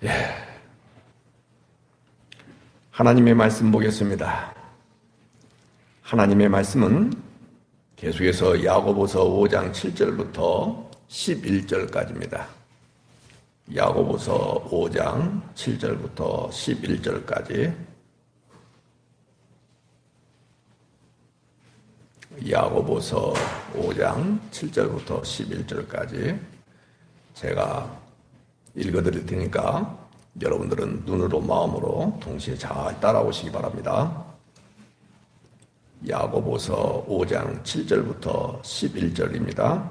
예, 하나님의 말씀 보겠습니다. 하나님의 말씀은 계속해서 야고보서 5장 7절부터 11절까지입니다. 야고보서 5장 7절부터 11절까지. 야고보서 5장 7절부터 11절까지 제가 읽어드릴 테니까 여러분들은 눈으로 마음으로 동시에 잘 따라오시기 바랍니다. 야고보서 5장 7절부터 11절입니다.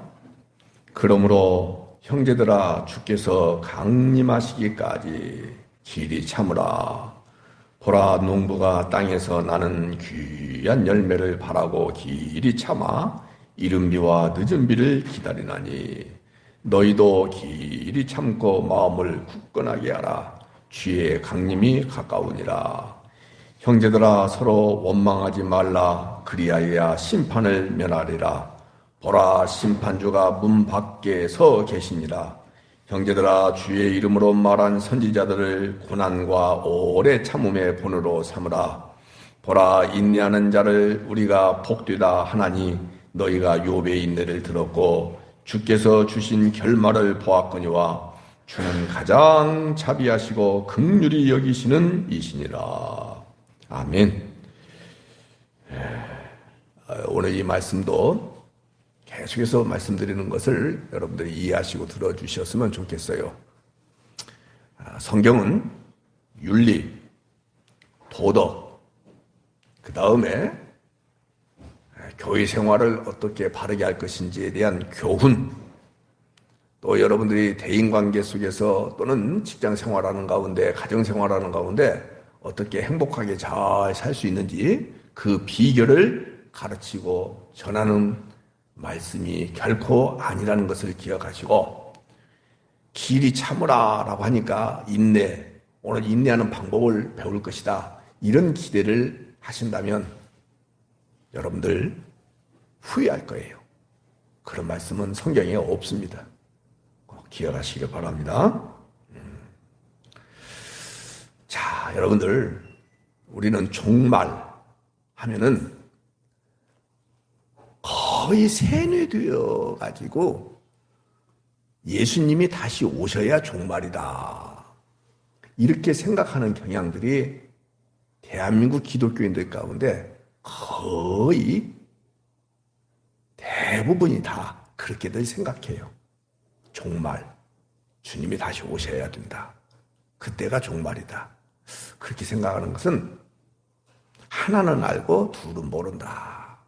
그러므로 형제들아, 주께서 강림하시기까지 길이 참으라. 보라, 농부가 땅에서 나는 귀한 열매를 바라고 길이 참아 이른 비와 늦은 비를 기다리나니 너희도 길이 참고 마음을 굳건하게 하라. 주의 강림이 가까우니라. 형제들아, 서로 원망하지 말라. 그리하여야 심판을 면하리라. 보라, 심판주가 문 밖에 서 계시니라. 형제들아, 주의 이름으로 말한 선지자들을 고난과 오래 참음의 본으로 삼으라. 보라, 인내하는 자를 우리가 복되다 하나니 너희가 욥의 인내를 들었고 주께서 주신 결말을 보았거니와 주는 가장 자비하시고 긍휼히 여기시는 이시니라. 아멘. 오늘 이 말씀도 계속해서 말씀드리는 것을 여러분들이 이해하시고 들어주셨으면 좋겠어요. 성경은 윤리, 도덕, 그 다음에 교회 생활을 어떻게 바르게 할 것인지에 대한 교훈, 또 여러분들이 대인관계 속에서 또는 직장 생활하는 가운데, 가정 생활하는 가운데 어떻게 행복하게 잘 살 수 있는지 그 비결을 가르치고 전하는 말씀이 결코 아니라는 것을 기억하시고, 길이 참으라 라고 하니까 인내, 오늘 인내하는 방법을 배울 것이다, 이런 기대를 하신다면 여러분들 후회할 거예요. 그런 말씀은 성경에 없습니다. 꼭 기억하시기 바랍니다. 자, 여러분들, 우리는 종말 하면은 거의 세뇌되어 가지고 예수님이 다시 오셔야 종말이다, 이렇게 생각하는 경향들이 대한민국 기독교인들 가운데 거의 대부분이 다 그렇게들 생각해요. 종말, 주님이 다시 오셔야 된다, 그때가 종말이다, 그렇게 생각하는 것은 하나는 알고 둘은 모른다,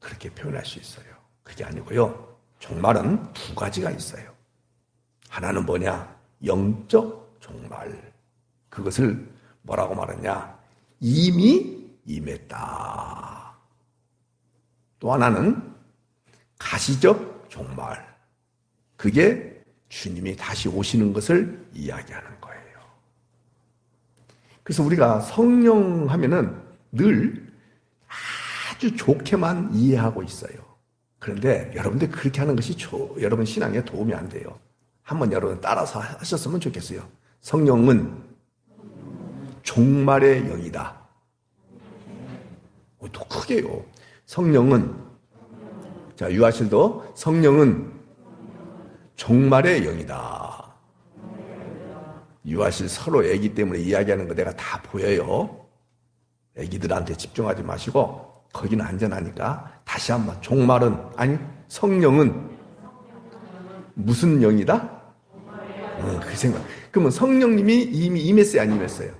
그렇게 표현할 수 있어요. 그게 아니고요, 종말은 두 가지가 있어요. 하나는 뭐냐? 영적 종말. 그것을 뭐라고 말하냐? 이미 임했다. 또 하나는 가시적 종말. 그게 주님이 다시 오시는 것을 이야기하는 거예요. 그래서 우리가 성령 하면은 늘 아주 좋게만 이해하고 있어요. 그런데 여러분들 그렇게 하는 것이 여러분 신앙에 도움이 안 돼요. 한번 여러분 따라서 하셨으면 좋겠어요. 성령은 종말의 영이다. 더 크게요. 성령은, 자, 유아실도 성령은 종말의 영이다. 유아실 서로 애기 때문에 이야기하는 거 내가 다 보여요. 애기들한테 집중하지 마시고 거기는 안전하니까 다시 한번, 종말은, 아니, 성령은 무슨 영이다? 그 생각. 그러면 성령님이 이미 임했어요, 안 임했어요?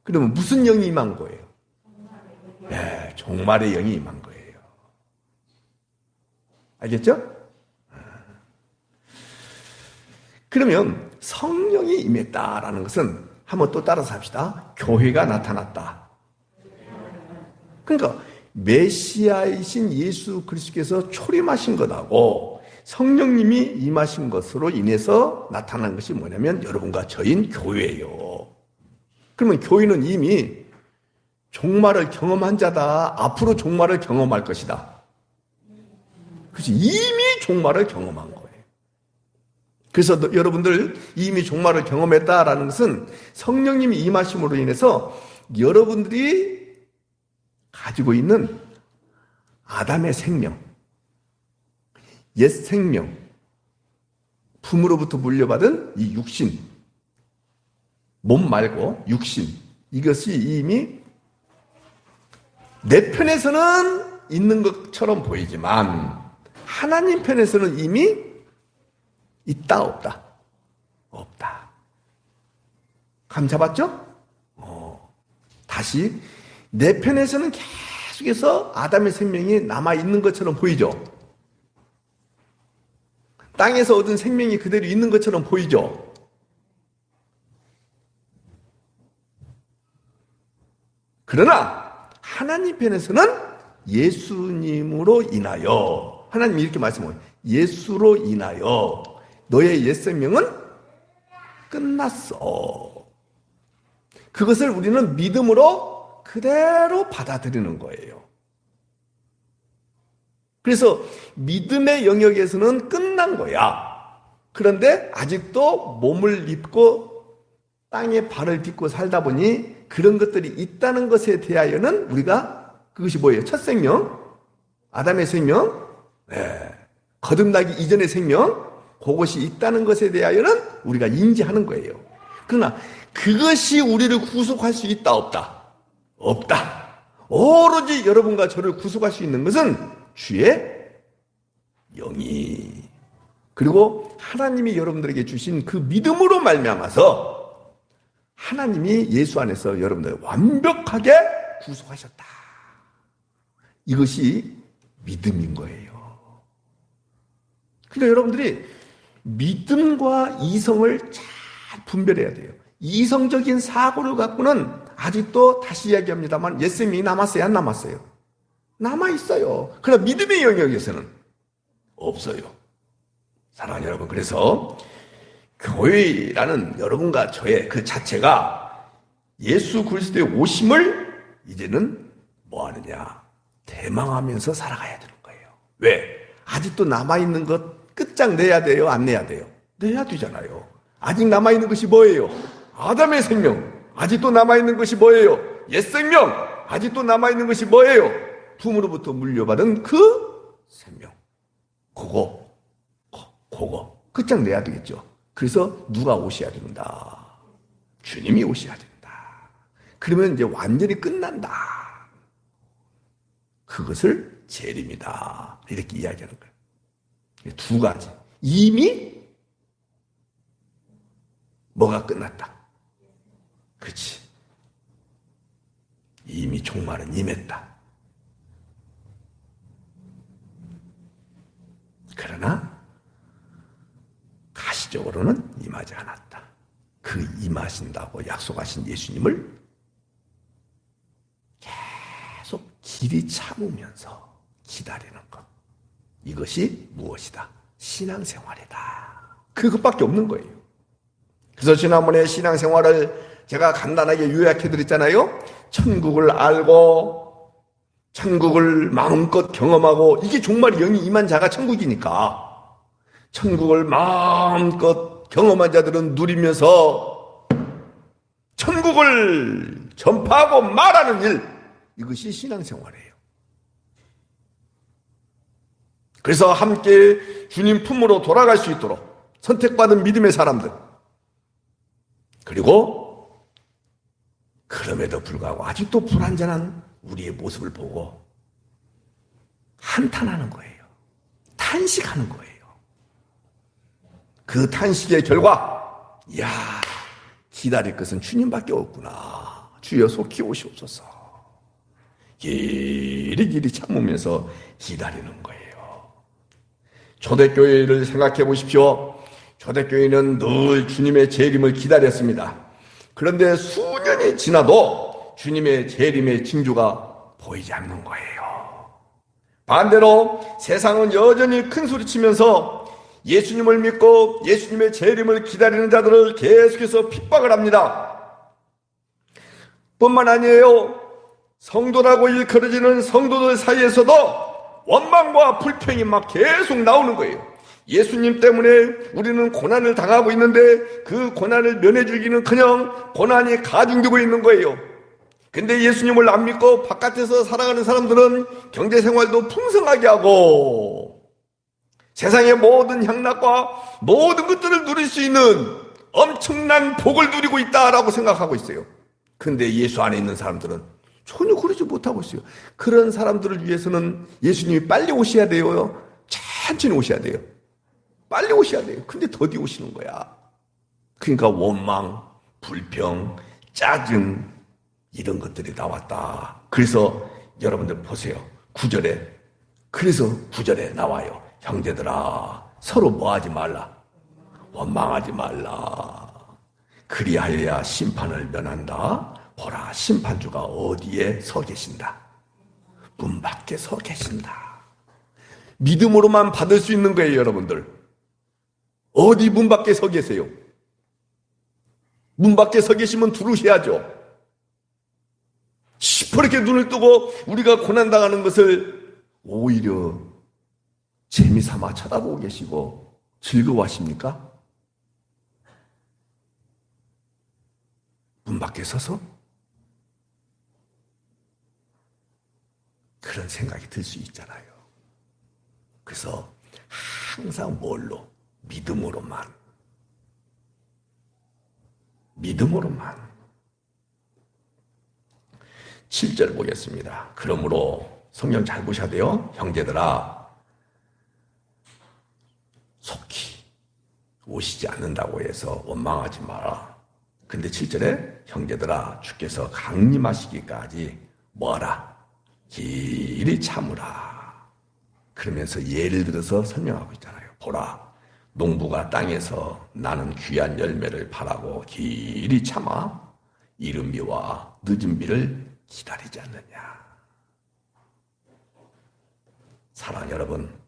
그러면 무슨 영이 임한 거예요? 네, 종말의 영이 임한 거예요. 알겠죠? 그러면 성령이 임했다라는 것은 한번 또 따라서 합시다. 교회가 나타났다. 그러니까 메시아이신 예수 그리스도께서 초림하신 것하고 성령님이 임하신 것으로 인해서 나타난 것이 뭐냐면 여러분과 저인 교회예요. 그러면 교회는 이미 종말을 경험한 자다. 앞으로 종말을 경험할 것이다. 그렇지, 이미 종말을 경험한 거예요. 그래서 여러분들 이미 종말을 경험했다라는 것은 성령님이 임하심으로 인해서 여러분들이 가지고 있는 아담의 생명, 옛 생명, 품으로부터 물려받은 이 육신, 몸 말고 육신, 이것이 이미 내 편에서는 있는 것처럼 보이지만 하나님 편에서는 이미 있다 없다? 없다. 감 잡았죠? 다시 내 편에서는 계속해서 아담의 생명이 남아있는 것처럼 보이죠? 땅에서 얻은 생명이 그대로 있는 것처럼 보이죠? 그러나 하나님 편에서는 예수님으로 인하여, 하나님이 이렇게 말씀해요. 예수로 인하여 너의 옛 생명은 끝났어. 그것을 우리는 믿음으로 그대로 받아들이는 거예요. 그래서 믿음의 영역에서는 끝난 거야. 그런데 아직도 몸을 입고 땅에 발을 딛고 살다 보니 그런 것들이 있다는 것에 대하여는 우리가, 그것이 뭐예요? 첫 생명, 아담의 생명, 거듭나기 이전의 생명, 그것이 있다는 것에 대하여는 우리가 인지하는 거예요. 그러나 그것이 우리를 구속할 수 있다 없다? 없다. 오로지 여러분과 저를 구속할 수 있는 것은 주의 영이, 그리고 하나님이 여러분들에게 주신 그 믿음으로 말미암아서 하나님이 예수 안에서 여러분들을 완벽하게 구속하셨다. 이것이 믿음인 거예요. 그러니까 여러분들이 믿음과 이성을 잘 분별해야 돼요. 이성적인 사고를 갖고는 아직도 다시 이야기합니다만 옛생명이 남았어요, 안 남았어요? 남아있어요. 그러나 믿음의 영역에서는 없어요. 사랑하는 여러분, 그래서 교회라는 여러분과 저의 그 자체가 예수 그리스도의 오심을 이제는 뭐 하느냐? 대망하면서 살아가야 되는 거예요. 왜? 아직도 남아있는 것 끝장내야 돼요? 안 내야 돼요? 내야 되잖아요. 아직 남아있는 것이 뭐예요? 아담의 생명. 아직도 남아있는 것이 뭐예요? 옛 생명. 아직도 남아있는 것이 뭐예요? 품으로부터 물려받은 그 생명. 그거 끝장내야 되겠죠. 그래서 누가 오셔야 된다? 주님이 오셔야 된다. 그러면 이제 완전히 끝난다. 그것을 재림이다. 이렇게 이야기하는 거예요. 두 가지. 이미 뭐가 끝났다. 그렇지. 이미 종말은 임했다. 그러나 가시적으로는 임하지 않았다. 그 임하신다고 약속하신 예수님을 계속 길이 참으면서 기다리는 것. 이것이 무엇이다? 신앙생활이다. 그것밖에 없는 거예요. 그래서 지난번에 신앙생활을 제가 간단하게 요약해드렸잖아요. 천국을 알고 천국을 마음껏 경험하고, 이게 종말이 영이 임한 자가 천국이니까 천국을 마음껏 경험한 자들은 누리면서 천국을 전파하고 말하는 일, 이것이 신앙생활이에요. 그래서 함께 주님 품으로 돌아갈 수 있도록 선택받은 믿음의 사람들, 그리고 그럼에도 불구하고 아직도 불완전한 우리의 모습을 보고 한탄하는 거예요. 탄식하는 거예요. 그 탄식의 결과, 이야, 기다릴 것은 주님밖에 없구나. 주여 속히 오시옵소서. 길이 참으면서 기다리는 거예요. 초대교회를 생각해 보십시오. 초대교회는 늘 주님의 재림을 기다렸습니다. 그런데 수년이 지나도 주님의 재림의 징조가 보이지 않는 거예요. 반대로 세상은 여전히 큰 소리 치면서 예수님을 믿고 예수님의 재림을 기다리는 자들을 계속해서 핍박을 합니다. 뿐만 아니에요. 성도라고 일컬어지는 성도들 사이에서도 원망과 불평이 막 계속 나오는 거예요. 예수님 때문에 우리는 고난을 당하고 있는데 그 고난을 면해주기는커녕 고난이 가중되고 있는 거예요. 근데 예수님을 안 믿고 바깥에서 살아가는 사람들은 경제생활도 풍성하게 하고 세상의 모든 향락과 모든 것들을 누릴 수 있는 엄청난 복을 누리고 있다라고 생각하고 있어요. 근데 예수 안에 있는 사람들은 전혀 그러지 못하고 있어요. 그런 사람들을 위해서는 예수님이 빨리 오셔야 돼요. 천천히 오셔야 돼요. 빨리 오셔야 돼요. 근데 더디 오시는 거야. 그러니까 원망, 불평, 짜증 이런 것들이 나왔다. 그래서 여러분들 보세요. 9절에 그래서 9절에 나와요. 형제들아 서로 뭐하지 말라. 원망하지 말라. 그리하여야 심판을 면한다. 보라 심판주가 어디에 서 계신다. 문 밖에 서 계신다. 믿음으로만 받을 수 있는 거예요. 여러분들 어디 문 밖에 서 계세요? 문 밖에 서 계시면 들어오셔야죠. 시퍼렇게 눈을 뜨고 우리가 고난당하는 것을 오히려 재미삼아 쳐다보고 계시고 즐거워하십니까? 문 밖에 서서? 그런 생각이 들 수 있잖아요. 그래서 항상 뭘로? 믿음으로만. 믿음으로만. 7절 보겠습니다. 그러므로 성경 잘 보셔야 돼요. 형제들아 속히 오시지 않는다고 해서 원망하지 마라. 근데 7절에 형제들아 주께서 강림하시기까지 뭐하라? 길이 참으라. 그러면서 예를 들어서 설명하고 있잖아요. 보라 농부가 땅에서 나는 귀한 열매를 바라고 길이 참아 이른 비와 늦은 비를 기다리지 않느냐. 사랑 여러분,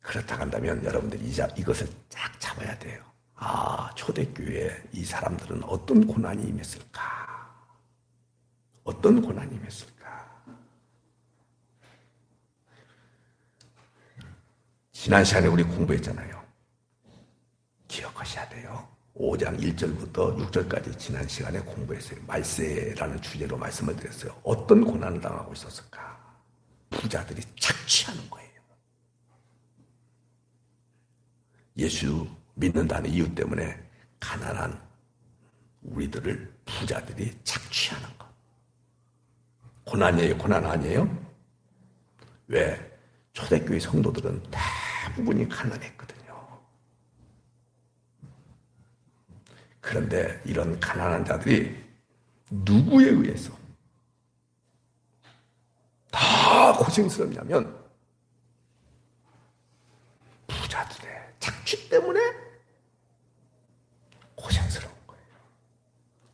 그렇다 한다면 여러분들이 이것을 쫙 잡아야 돼요. 아, 초대교회에 이 사람들은 어떤 고난이 임했을까? 어떤 고난이 임했을까? 지난 시간에 우리 공부했잖아요. 기억하셔야 돼요. 5장 1절부터 6절까지 지난 시간에 공부했어요. 말세라는 주제로 말씀을 드렸어요. 어떤 고난을 당하고 있었을까? 부자들이 착취하는 거예요. 예수 믿는다는 이유 때문에 가난한 우리들을 부자들이 착취하는 것. 고난이에요? 고난 아니에요? 왜? 초대교회 성도들은 대부분이 가난했거든요. 그런데 이런 가난한 자들이 누구에 의해서 다 고생스럽냐면 부자들의 착취 때문에 고생스러운 거예요.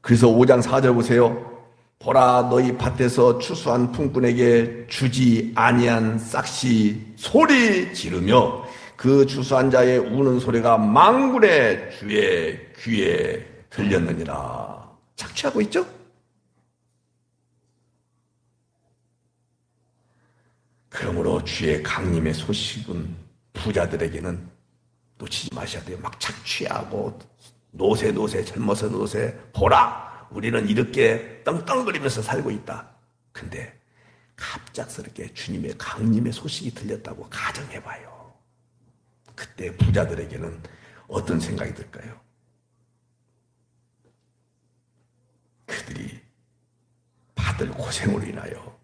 그래서 5장 4절 보세요. 보라 너희 밭에서 추수한 품꾼에게 주지 아니한 싹시 소리 지르며 그 추수한 자의 우는 소리가 망군의 주의 귀에 들렸느니라. 착취하고 있죠? 그러므로 주의 강림의 소식은 부자들에게는 놓치지 마셔야 돼요. 막 착취하고 노세 젊어서 노세 보라 우리는 이렇게 떵떵거리면서 살고 있다. 근데 갑작스럽게 주님의 강림의 소식이 들렸다고 가정해봐요. 그때 부자들에게는 어떤 생각이 들까요? 그들이 받을 고생으로 인하여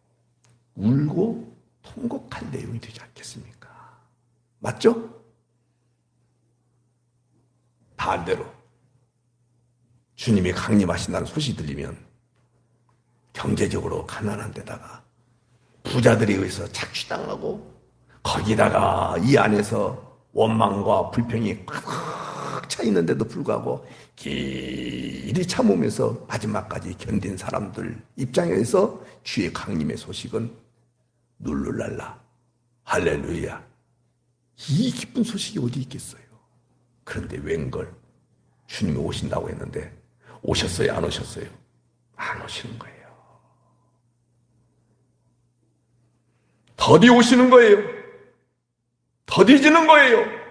울고 통곡할 내용이 되지 않겠습니까? 맞죠? 반대로 주님이 강림하신다는 소식이 들리면 경제적으로 가난한 데다가 부자들에 의해서 착취당하고 거기다가 이 안에서 원망과 불평이 꽉 차 있는데도 불구하고 길이 참으면서 마지막까지 견딘 사람들 입장에서 주의 강림의 소식은 룰루랄라 할렐루야 이 기쁜 소식이 어디 있겠어요. 그런데 웬걸 주님이 오신다고 했는데 오셨어요? 안 오셨어요? 안 오시는 거예요. 더디 오시는 거예요. 더디지는 거예요.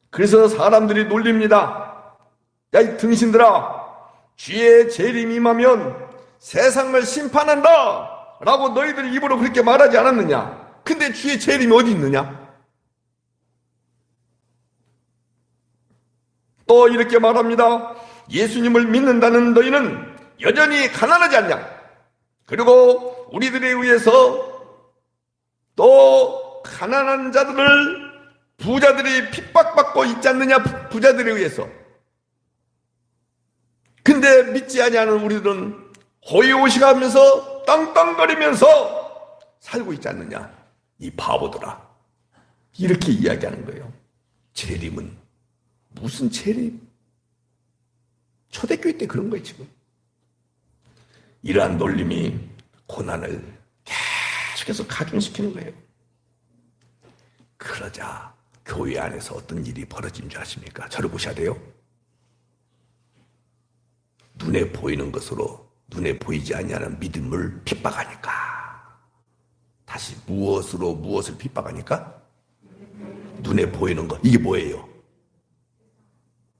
그래서 사람들이 놀립니다. 야, 이 등신들아, 주의 재림이 임하면 세상을 심판한다 라고 너희들 입으로 그렇게 말하지 않았느냐? 근데 주의 재림이 어디 있느냐? 또 이렇게 말합니다. 예수님을 믿는다는 너희는 여전히 가난하지 않냐? 그리고 우리들에 의해서 또 가난한 자들을 부자들이 핍박받고 있지 않느냐? 부자들에 의해서. 근데 믿지 아니하는 우리들은 호의호식하면서 땅땅거리면서 살고 있지 않느냐? 이 바보들아. 이렇게 이야기하는 거예요. 재림은 무슨 재림? 초대교회 때 그런 거예요, 지금. 이러한 놀림이 고난을 계속해서 가중시키는 거예요. 그러자 교회 안에서 어떤 일이 벌어진 줄 아십니까? 저를 보셔야 돼요. 눈에 보이는 것으로 눈에 보이지 아니하는 믿음을 핍박하니까. 다시 무엇으로 무엇을 핍박하니까? 눈에 보이는 것. 이게 뭐예요?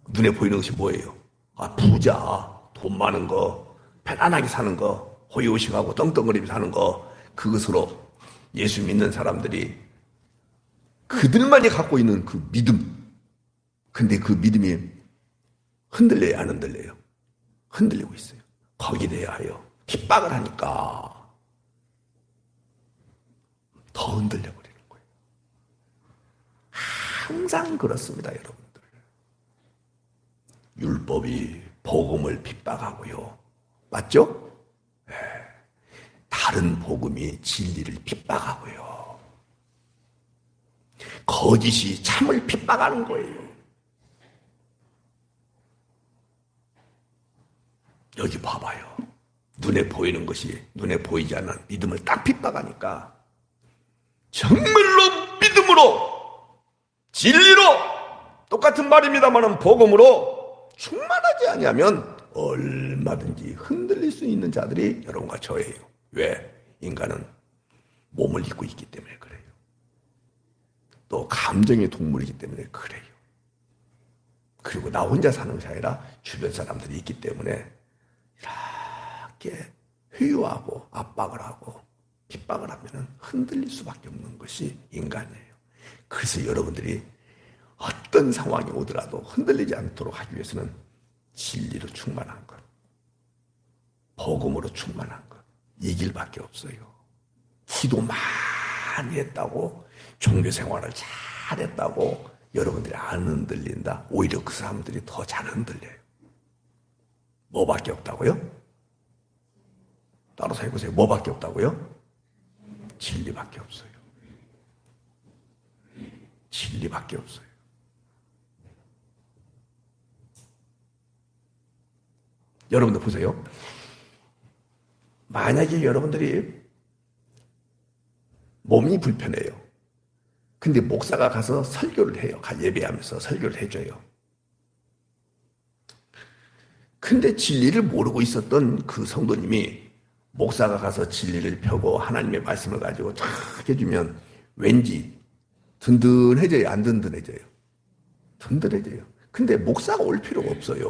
눈에 보이는 것이 뭐예요? 아, 부자, 돈 많은 거, 편안하게 사는 거, 호의호식하고 떵떵거리며 사는 거, 그것으로 예수 믿는 사람들이 그들만이 갖고 있는 그 믿음. 근데 그 믿음이 흔들려요, 안 흔들려요? 흔들리고 있어요. 거기에 대하여 핍박을 하니까 더 흔들려 버리는 거예요. 항상 그렇습니다, 여러분들. 율법이 복음을 핍박하고요. 맞죠? 네. 다른 복음이 진리를 핍박하고요. 거짓이 참을 핍박하는 거예요. 여기 봐봐요. 눈에 보이는 것이 눈에 보이지 않는 믿음을 딱 핍박하니까 정말로 믿음으로 진리로 똑같은 말입니다만 복음으로 충만하지 아니하면 얼마든지 흔들릴 수 있는 자들이 여러분과 저예요. 왜? 인간은 몸을 입고 있기 때문에 그래요. 또 감정의 동물이기 때문에 그래요. 그리고 나 혼자 사는 것이 아니라 주변 사람들이 있기 때문에 이렇게 회유하고 압박을 하고 핍박을 하면 흔들릴 수밖에 없는 것이 인간이에요. 그래서 여러분들이 어떤 상황이 오더라도 흔들리지 않도록 하기 위해서는 진리로 충만한 것, 복음으로 충만한 것, 이 길밖에 없어요. 기도 많이 했다고, 종교생활을 잘했다고 여러분들이 안 흔들린다. 오히려 그 사람들이 더 잘 흔들려요. 뭐밖에 없다고요? 따라서 해보세요. 뭐밖에 없다고요? 진리밖에 없어요. 진리밖에 없어요. 여러분들 보세요. 만약에 여러분들이 몸이 불편해요. 근데 목사가 가서 설교를 해요. 예배하면서 설교를 해줘요. 근데 진리를 모르고 있었던 그 성도님이 목사가 가서 진리를 펴고 하나님의 말씀을 가지고 쫙 해주면 왠지 든든해져요? 안 든든해져요? 든든해져요. 근데 목사가 올 필요가 없어요.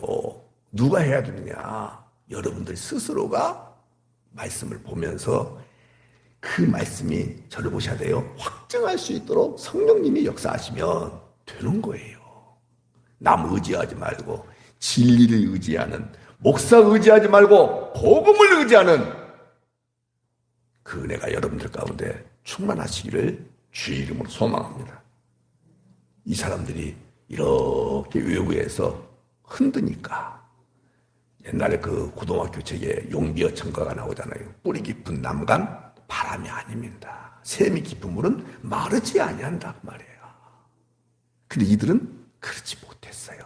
누가 해야 되느냐? 여러분들 스스로가 말씀을 보면서 그 말씀이 저를 보셔야 돼요. 확증할 수 있도록 성령님이 역사하시면 되는 거예요. 남 의지하지 말고 진리를 의지하는, 목사 의지하지 말고 복음을 의지하는 그 은혜가 여러분들 가운데 충만하시기를 주의 이름으로 소망합니다. 이 사람들이 이렇게 외부에서 흔드니까 옛날에 그 고등학교 책에 용비어 청가가 나오잖아요. 뿌리 깊은 남간 바람이 아닙니다. 샘이 깊은 물은 마르지 아니한다 그 말이에요. 근데 이들은 그렇지 못했어요.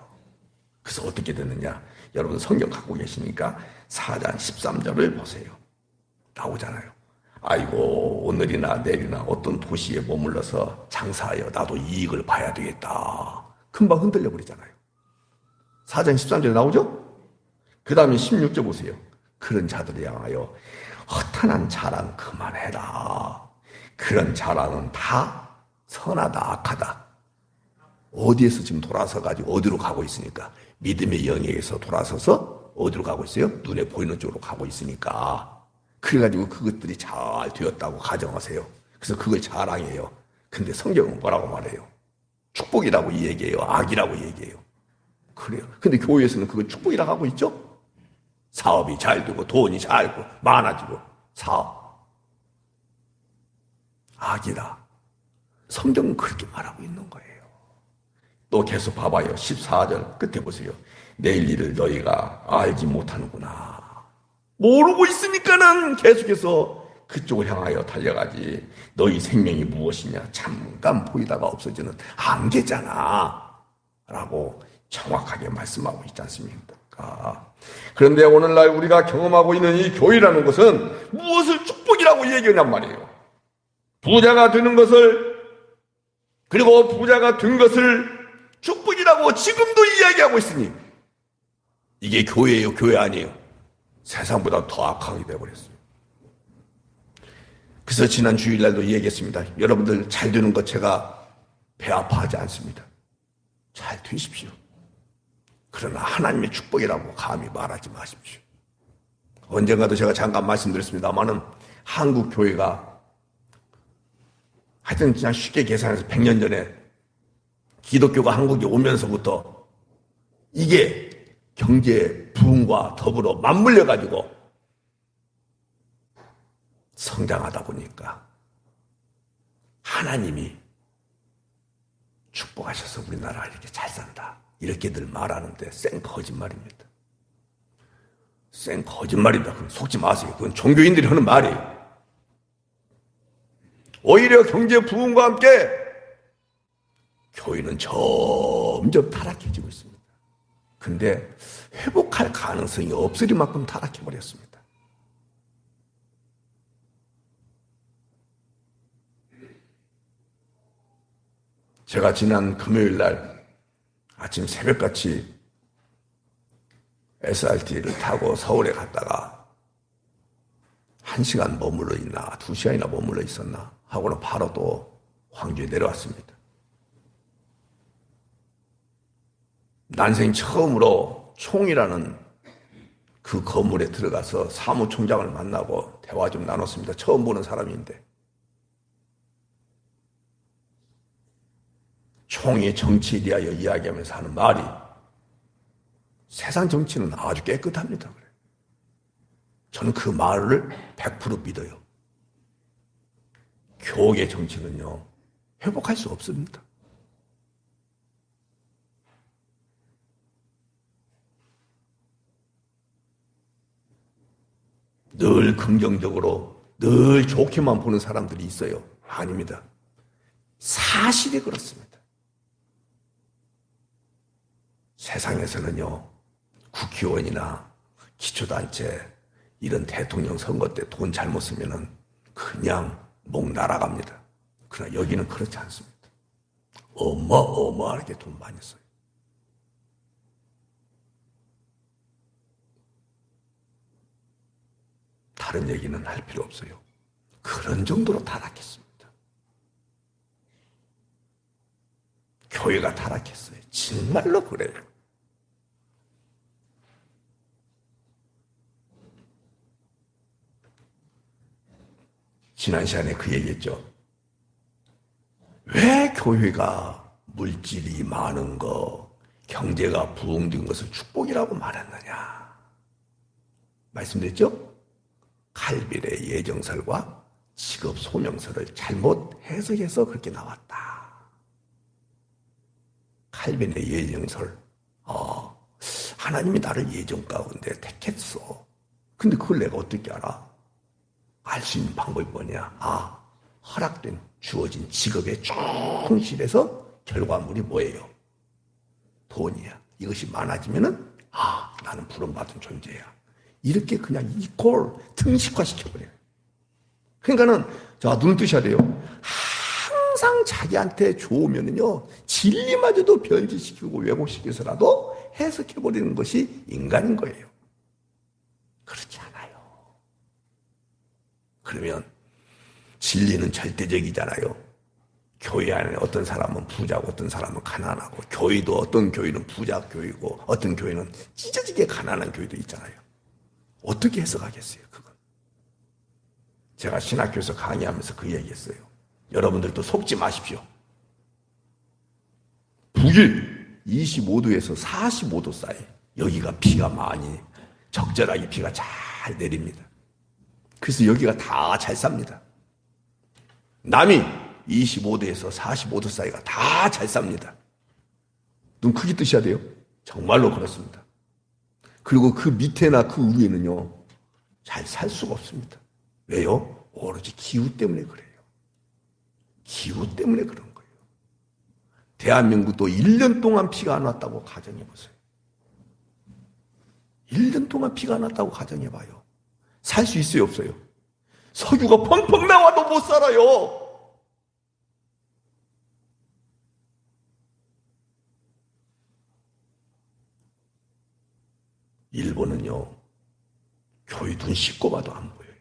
그래서 어떻게 됐느냐? 여러분 성경 갖고 계시니까 4장 13절을 보세요. 나오잖아요. 아이고 오늘이나 내일이나 어떤 도시에 머물러서 장사하여 나도 이익을 봐야 되겠다. 금방 흔들려 버리잖아요. 4장 13절에 나오죠? 그 다음에 16절 보세요. 그런 자들을 향하여 허탄한 자랑 그만해라. 그런 자랑은 다 선하다 악하다. 어디에서 지금 돌아서 가지고 어디로 가고 있으니까 믿음의 영역에서 돌아서서 어디로 가고 있어요? 눈에 보이는 쪽으로 가고 있으니까 그래가지고 그것들이 잘 되었다고 가정하세요. 그래서 그걸 자랑해요. 근데 성경은 뭐라고 말해요? 축복이라고 얘기해요? 악이라고 얘기해요? 그래요. 근데 교회에서는 그걸 축복이라고 하고 있죠? 사업이 잘 되고 돈이 잘 되고 많아지고 사업 악이다. 성경은 그렇게 말하고 있는 거예요. 또 계속 봐봐요. 14절 끝에 보세요. 내일 일을 너희가 알지 못하는구나. 모르고 있으니까는 계속해서 그쪽을 향하여 달려가지. 너희 생명이 무엇이냐? 잠깐 보이다가 없어지는 안개잖아. 라고 정확하게 말씀하고 있지 않습니까? 그런데 오늘날 우리가 경험하고 있는 이 교회라는 것은 무엇을 축복이라고 얘기하냔 말이에요. 부자가 되는 것을, 그리고 부자가 된 것을 축복이라고 지금도 이야기하고 있으니 이게 교회예요, 교회 아니에요? 세상보다 더 악하게 되어버렸어요. 그래서 지난 주일날도 얘기했습니다. 여러분들 잘 되는 것 제가 배 아파하지 않습니다. 잘 되십시오. 그러나 하나님의 축복이라고 감히 말하지 마십시오. 언젠가도 제가 잠깐 말씀드렸습니다만은 한국 교회가 하여튼 그냥 쉽게 계산해서 100년 전에 기독교가 한국에 오면서부터 이게 경제 부흥과 더불어 맞물려 가지고 성장하다 보니까 하나님이 축복하셔서 우리나라가 이렇게 잘 산다. 이렇게들 말하는데 생 거짓말입니다. 생 거짓말입니다. 그럼 속지 마세요. 그건 종교인들이 하는 말이에요. 오히려 경제 부흥과 함께 교회는 점점 타락해지고 있습니다. 근데 회복할 가능성이 없을 만큼 타락해버렸습니다. 제가 지난 금요일 날 아침 새벽같이 SRT를 타고 서울에 갔다가 1시간 머물러 있나 2시간이나 머물러 있었나 하고는 바로 또 광주에 내려왔습니다. 난생 처음으로 총이라는 그 건물에 들어가서 사무총장을 만나고 대화 좀 나눴습니다. 처음 보는 사람인데. 총이 정치에 대하여 이야기하면서 하는 말이 세상 정치는 아주 깨끗합니다. 그래. 저는 그 말을 100% 믿어요. 교계 정치는요, 회복할 수 없습니다. 늘 긍정적으로, 늘 좋게만 보는 사람들이 있어요. 아닙니다. 사실이 그렇습니다. 세상에서는요, 국회의원이나 기초단체, 이런 대통령 선거 때 돈 잘못 쓰면은 그냥 목 날아갑니다. 그러나 여기는 그렇지 않습니다. 어마어마하게 돈 많이 써요. 다른 얘기는 할 필요 없어요. 그런 정도로 타락했습니다. 교회가 타락했어요. 정말로 그래요. 지난 시간에 그 얘기했죠. 왜 교회가 물질이 많은 거, 경제가 부흥된 것을 축복이라고 말했느냐. 말씀드렸죠? 칼빌의 예정설과 직업 소명설을 잘못 해석해서 그렇게 나왔다. 칼빈의 예정설. 하나님이 나를 예정 가운데 택했어. 근데 그걸 내가 어떻게 알아? 알 수 있는 방법이 뭐냐? 허락된 주어진 직업에 충실해서 결과물이 뭐예요? 돈이야. 이것이 많아지면은 나는 부름받은 존재야. 이렇게 그냥 이꼴 등식화시켜버려요. 그러니까는 자, 눈 뜨셔야 돼요. 항상 자기한테 좋으면은요, 진리마저도 변질시키고 왜곡시켜서라도 해석해버리는 것이 인간인 거예요. 그렇지 않아요. 그러면 진리는 절대적이잖아요. 교회 안에 어떤 사람은 부자고 어떤 사람은 가난하고, 교회도 어떤 교회는 부자 교회고 어떤 교회는 찢어지게 가난한 교회도 있잖아요. 어떻게 해석하겠어요, 그건? 제가 신학교에서 강의하면서 그 얘기했어요. 여러분들도 속지 마십시오. 북일 25도에서 45도 사이, 여기가 비가 많이 적절하게 비가 잘 내립니다. 그래서 여기가 다 잘 삽니다. 남이 25도에서 45도 사이가 다 잘 삽니다. 눈 크게 뜨셔야 돼요. 정말로 그렇습니다. 그리고 그 밑에나 그 위에는요, 잘 살 수가 없습니다. 왜요? 오로지 기후 때문에 그래요. 기후 때문에 그런 거예요. 대한민국도 1년 동안 비가 안 왔다고 가정해보세요. 1년 동안 비가 안 왔다고 가정해봐요. 살 수 있어요, 없어요? 석유가 펑펑 나와도 못 살아요. 일본은요, 교회 눈 씻고 봐도 안 보여요.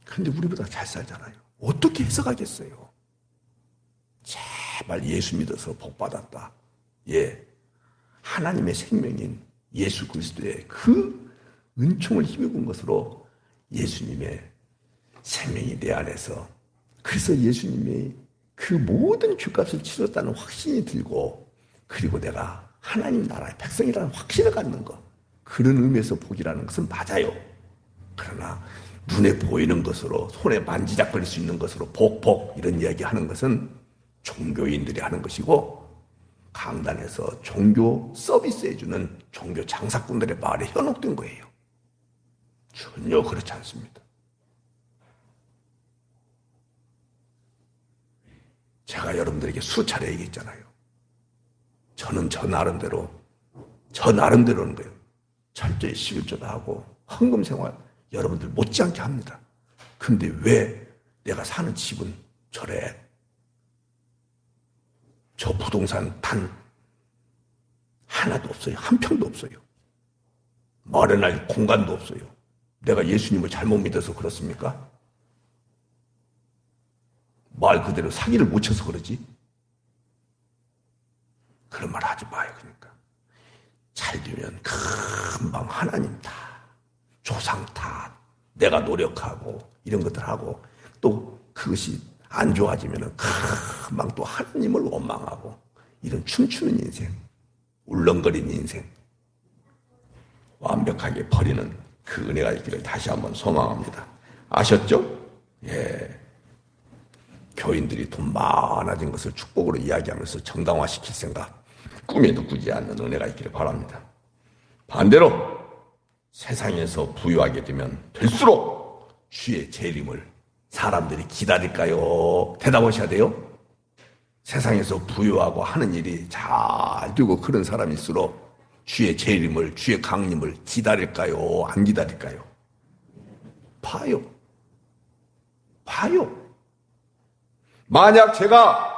근데 우리보다 잘 살잖아요. 어떻게 해석하겠어요? 제발 예수 믿어서 복 받았다. 예, 하나님의 생명인 예수 그리스도의 그 은총을 힘입은 것으로 예수님의 생명이 내 안에서, 그래서 예수님이 그 모든 죄값을 치렀다는 확신이 들고, 그리고 내가 하나님 나라의 백성이라는 확신을 갖는 것, 그런 의미에서 복이라는 것은 맞아요. 그러나 눈에 보이는 것으로, 손에 만지작거릴 수 있는 것으로 복 이런 이야기 하는 것은 종교인들이 하는 것이고, 강단에서 종교 서비스 해주는 종교 장사꾼들의 말에 현혹된 거예요. 전혀 그렇지 않습니다. 제가 여러분들에게 수차례 얘기했잖아요. 저는 저 나름대로는 거예요. 철저히 11조도 하고 헌금 생활 여러분들 못지않게 합니다. 근데 왜 내가 사는 집은 저래? 저 부동산 단 하나도 없어요. 한 평도 없어요. 마련할 공간도 없어요. 내가 예수님을 잘못 믿어서 그렇습니까? 말 그대로 사기를 못 쳐서 그러지? 그런 말 하지 마요. 그러니까 잘 되면 금방 하나님 탓, 조상 탓, 내가 노력하고 이런 것들 하고, 또 그것이 안 좋아지면 금방 또 하나님을 원망하고, 이런 춤추는 인생, 울렁거리는 인생, 완벽하게 버리는 그 은혜가 있기를 다시 한번 소망합니다. 아셨죠? 예. 교인들이 돈 많아진 것을 축복으로 이야기하면서 정당화시킬 생각, 꿈에도 꾸지 않는 은혜가 있기를 바랍니다. 반대로 세상에서 부유하게 되면 될수록 주의 재림을 사람들이 기다릴까요? 대답하셔야 돼요. 세상에서 부유하고 하는 일이 잘 되고 그런 사람일수록 주의 재림을, 주의 강림을 기다릴까요? 안 기다릴까요? 봐요. 만약 제가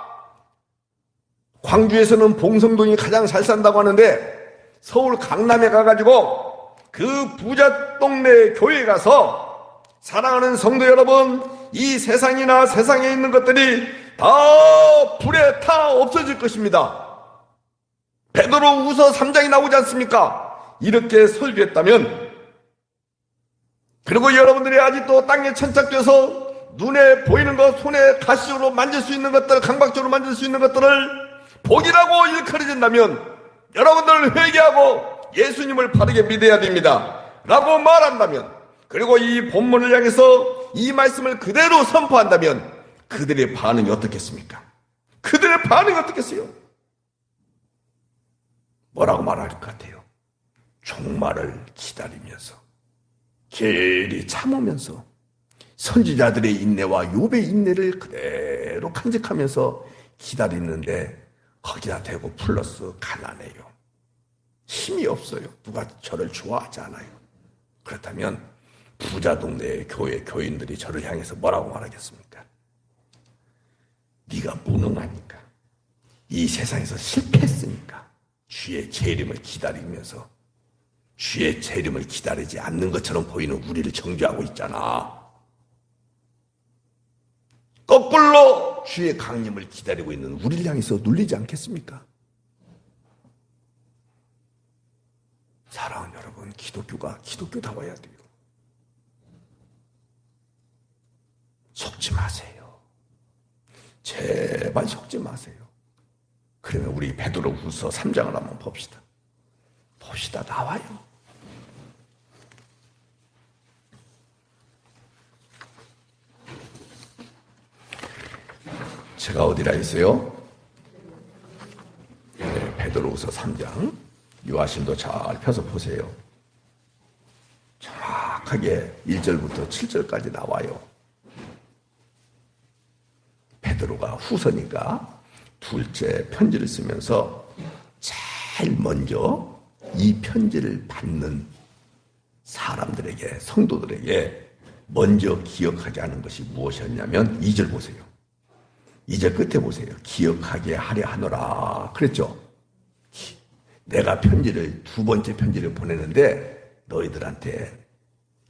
광주에서는 봉성동이 가장 잘 산다고 하는데, 서울 강남에 가가지고 그 부자 동네 교회에 가서, 사랑하는 성도 여러분, 이 세상이나 세상에 있는 것들이 다 불에 타 없어질 것입니다. 베드로후서 3장이 나오지 않습니까? 이렇게 설교했다면, 그리고 여러분들이 아직도 땅에 천착돼서 눈에 보이는 것, 손에 가시로 만질 수 있는 것들, 강박적으로 만질 수 있는 것들을 복이라고 일컬어진다면, 여러분들 회개하고 예수님을 바르게 믿어야 됩니다 라고 말한다면, 그리고 이 본문을 향해서 이 말씀을 그대로 선포한다면, 그들의 반응이 어떻겠습니까? 그들의 반응이 어떻겠어요? 뭐라고 말할 것 같아요? 종말을 기다리면서, 길이 참으면서, 선지자들의 인내와 욥의 인내를 그대로 간직하면서 기다리는데, 거기다 대고 플러스 가난해요. 힘이 없어요. 누가 저를 좋아하지 않아요. 그렇다면 부자 동네의 교회 교인들이 저를 향해서 뭐라고 말하겠습니까? 네가 무능하니까, 이 세상에서 실패했으니까 주의 재림을 기다리면서 주의 재림을 기다리지 않는 것처럼 보이는 우리를 정죄하고 있잖아. 거꾸로 주의 강림을 기다리고 있는 우리를 향해서 눌리지 않겠습니까? 사랑하는 여러분, 기독교가 기독교다워야 돼요. 속지 마세요. 제발 속지 마세요. 그러면 우리 베드로후서 3장을 한번 봅시다. 나와요. 제가 어디라 했어요? 네, 베드로후서 3장. 유아신도 잘 펴서 보세요. 정확하게 1절부터 7절까지 나와요. 베드로가 후서니까 둘째 편지를 쓰면서 제일 먼저 이 편지를 받는 사람들에게, 성도들에게 먼저 기억하게 하는 것이 무엇이었냐면 2절 보세요. 2절 끝에 보세요. 기억하게 하려 하노라 그랬죠. 내가 편지를, 두 번째 편지를 보내는데 너희들한테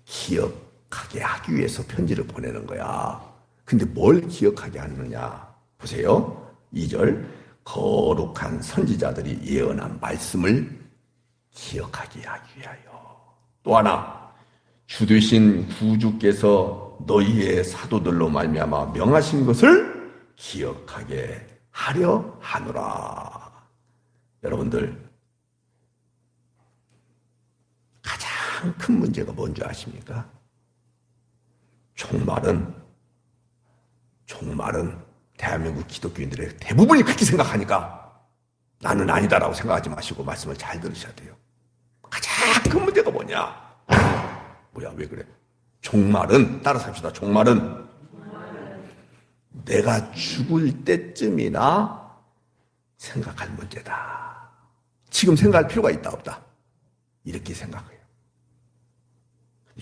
기억하게 하기 위해서 편지를 보내는 거야. 근데 뭘 기억하게 하느냐 보세요. 2절 거룩한 선지자들이 예언한 말씀을 기억하게 하기 위하여. 또 하나, 주 되신 구주께서 너희의 사도들로 말미암아 명하신 것을 기억하게 하려 하노라. 여러분들, 가장 큰 문제가 뭔지 아십니까? 종말은 대한민국 기독교인들의 대부분이 그렇게 생각하니까 나는 아니다라고 생각하지 마시고 말씀을 잘 들으셔야 돼요. 가장 큰 문제가 뭐냐? 왜 그래? 종말은, 따라서 합시다. 종말은 내가 죽을 때쯤이나 생각할 문제다. 지금 생각할 필요가 있다 없다? 이렇게 생각해요.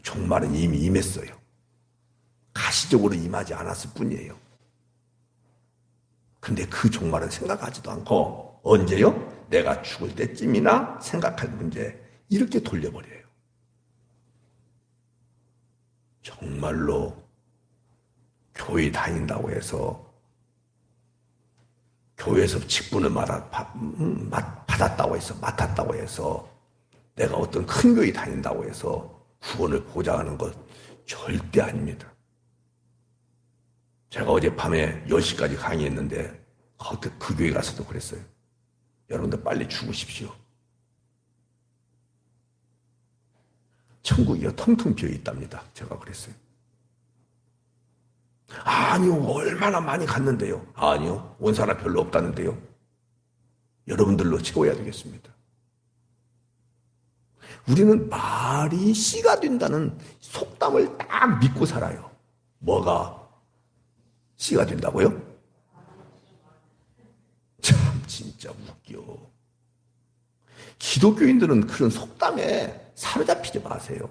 종말은 이미 임했어요. 가시적으로 임하지 않았을 뿐이에요. 근데 그 종말은 생각하지도 않고 언제요? 내가 죽을 때쯤이나 생각할 문제, 이렇게 돌려버려요. 정말로 교회 다닌다고 해서 교회에서 직분을 받았다고 해서, 맡았다고 해서, 내가 어떤 큰 교회 다닌다고 해서 구원을 보장하는 것 절대 아닙니다. 제가 어젯밤에 10시까지 강의했는데 그 교회 가서도 그랬어요. 여러분들 빨리 죽으십시오. 천국이요 텅텅 비어 있답니다. 제가 그랬어요. 아니요, 얼마나 많이 갔는데요. 아니요, 온 사람 별로 없다는데요. 여러분들로 채워야 되겠습니다. 우리는 말이 씨가 된다는 속담을 딱 믿고 살아요. 뭐가 씨가 된다고요? 참 진짜 웃겨. 기독교인들은 그런 속담에 사로잡히지 마세요.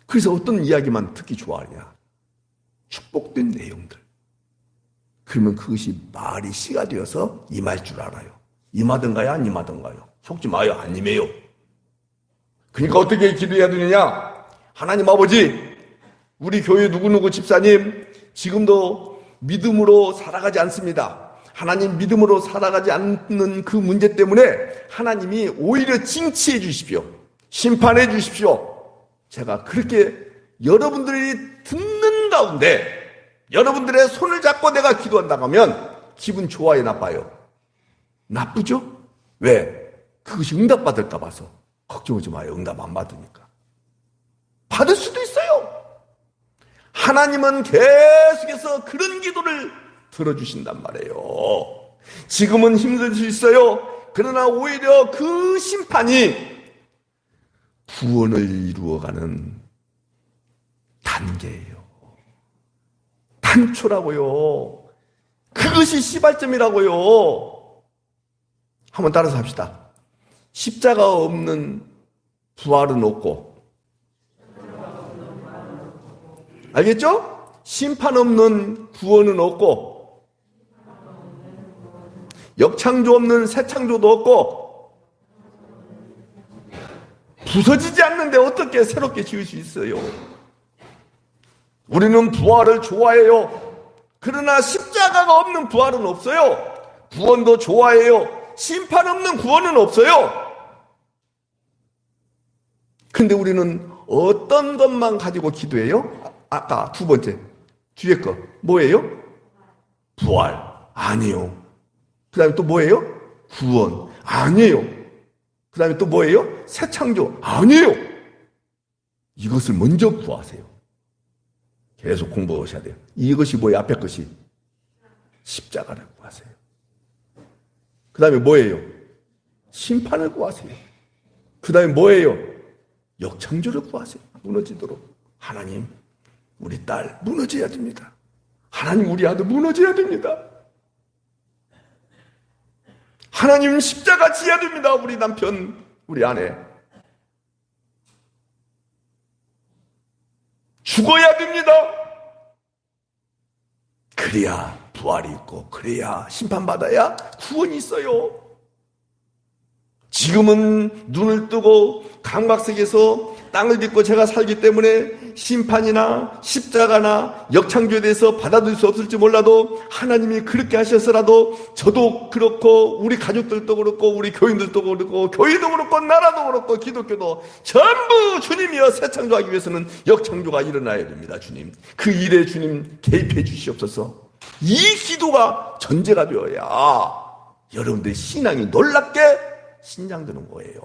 그래서 어떤 이야기만 듣기 좋아하냐? 축복된 내용들. 그러면 그것이 말이 씨가 되어서 임할 줄 알아요. 임하던가요? 안 임하던가요? 속지 마요. 안 임해요. 그러니까 어떻게 기도해야 되느냐? 하나님 아버지, 우리 교회 누구누구 집사님 지금도 믿음으로 살아가지 않습니다. 하나님 믿음으로 살아가지 않는 그 문제 때문에 하나님이 오히려 징치해 주십시오. 심판해 주십시오. 제가 그렇게 여러분들이 듣는 가운데 여러분들의 손을 잡고 내가 기도한다고 하면 기분 좋아요, 나빠요? 나쁘죠? 왜? 그것이 응답받을까 봐서. 걱정하지 마요. 응답 안 받으니까. 받을 수도 있어요. 하나님은 계속해서 그런 기도를 들어주신단 말이에요. 지금은 힘들 수 있어요. 그러나 오히려 그 심판이 구원을 이루어가는 단계예요. 단초라고요. 그것이 시발점이라고요. 한번 따라서 합시다. 십자가 없는 부활은 없고, 알겠죠? 심판 없는 구원은 없고, 역창조 없는 새 창조도 없고, 부서지지 않는데 어떻게 새롭게 지을 수 있어요? 우리는 부활을 좋아해요. 그러나 십자가가 없는 부활은 없어요. 구원도 좋아해요. 심판 없는 구원은 없어요. 근데 우리는 어떤 것만 가지고 기도해요? 아까 두 번째 뒤에 거 뭐예요? 부활 아니에요. 그 다음에 또 뭐예요? 구원 아니에요. 그 다음에 또 뭐예요? 새 창조 아니에요. 이것을 먼저 구하세요. 계속 공부하셔야 돼요. 이것이 뭐예요? 앞에 것이 십자가를 구하세요. 그 다음에 뭐예요? 심판을 구하세요. 그 다음에 뭐예요? 역창조를 구하세요. 무너지도록. 하나님, 우리 딸 무너져야 됩니다. 하나님, 우리 아들 무너져야 됩니다. 하나님, 십자가 지어야 됩니다. 우리 남편, 우리 아내 죽어야 됩니다. 그래야 부활이 있고, 그래야 심판받아야 구원이 있어요. 지금은 눈을 뜨고 강박색에서 땅을 딛고 제가 살기 때문에 심판이나 십자가나 역창조에 대해서 받아들일 수 없을지 몰라도, 하나님이 그렇게 하셨어라도 저도 그렇고 우리 가족들도 그렇고 우리 교인들도 그렇고 교회도 그렇고 나라도 그렇고 기독교도 전부 주님이여 새 창조하기 위해서는 역창조가 일어나야 됩니다. 주님, 그 일에 주님 개입해 주시옵소서. 이 기도가 전제가 되어야 여러분들의 신앙이 놀랍게 신장되는 거예요.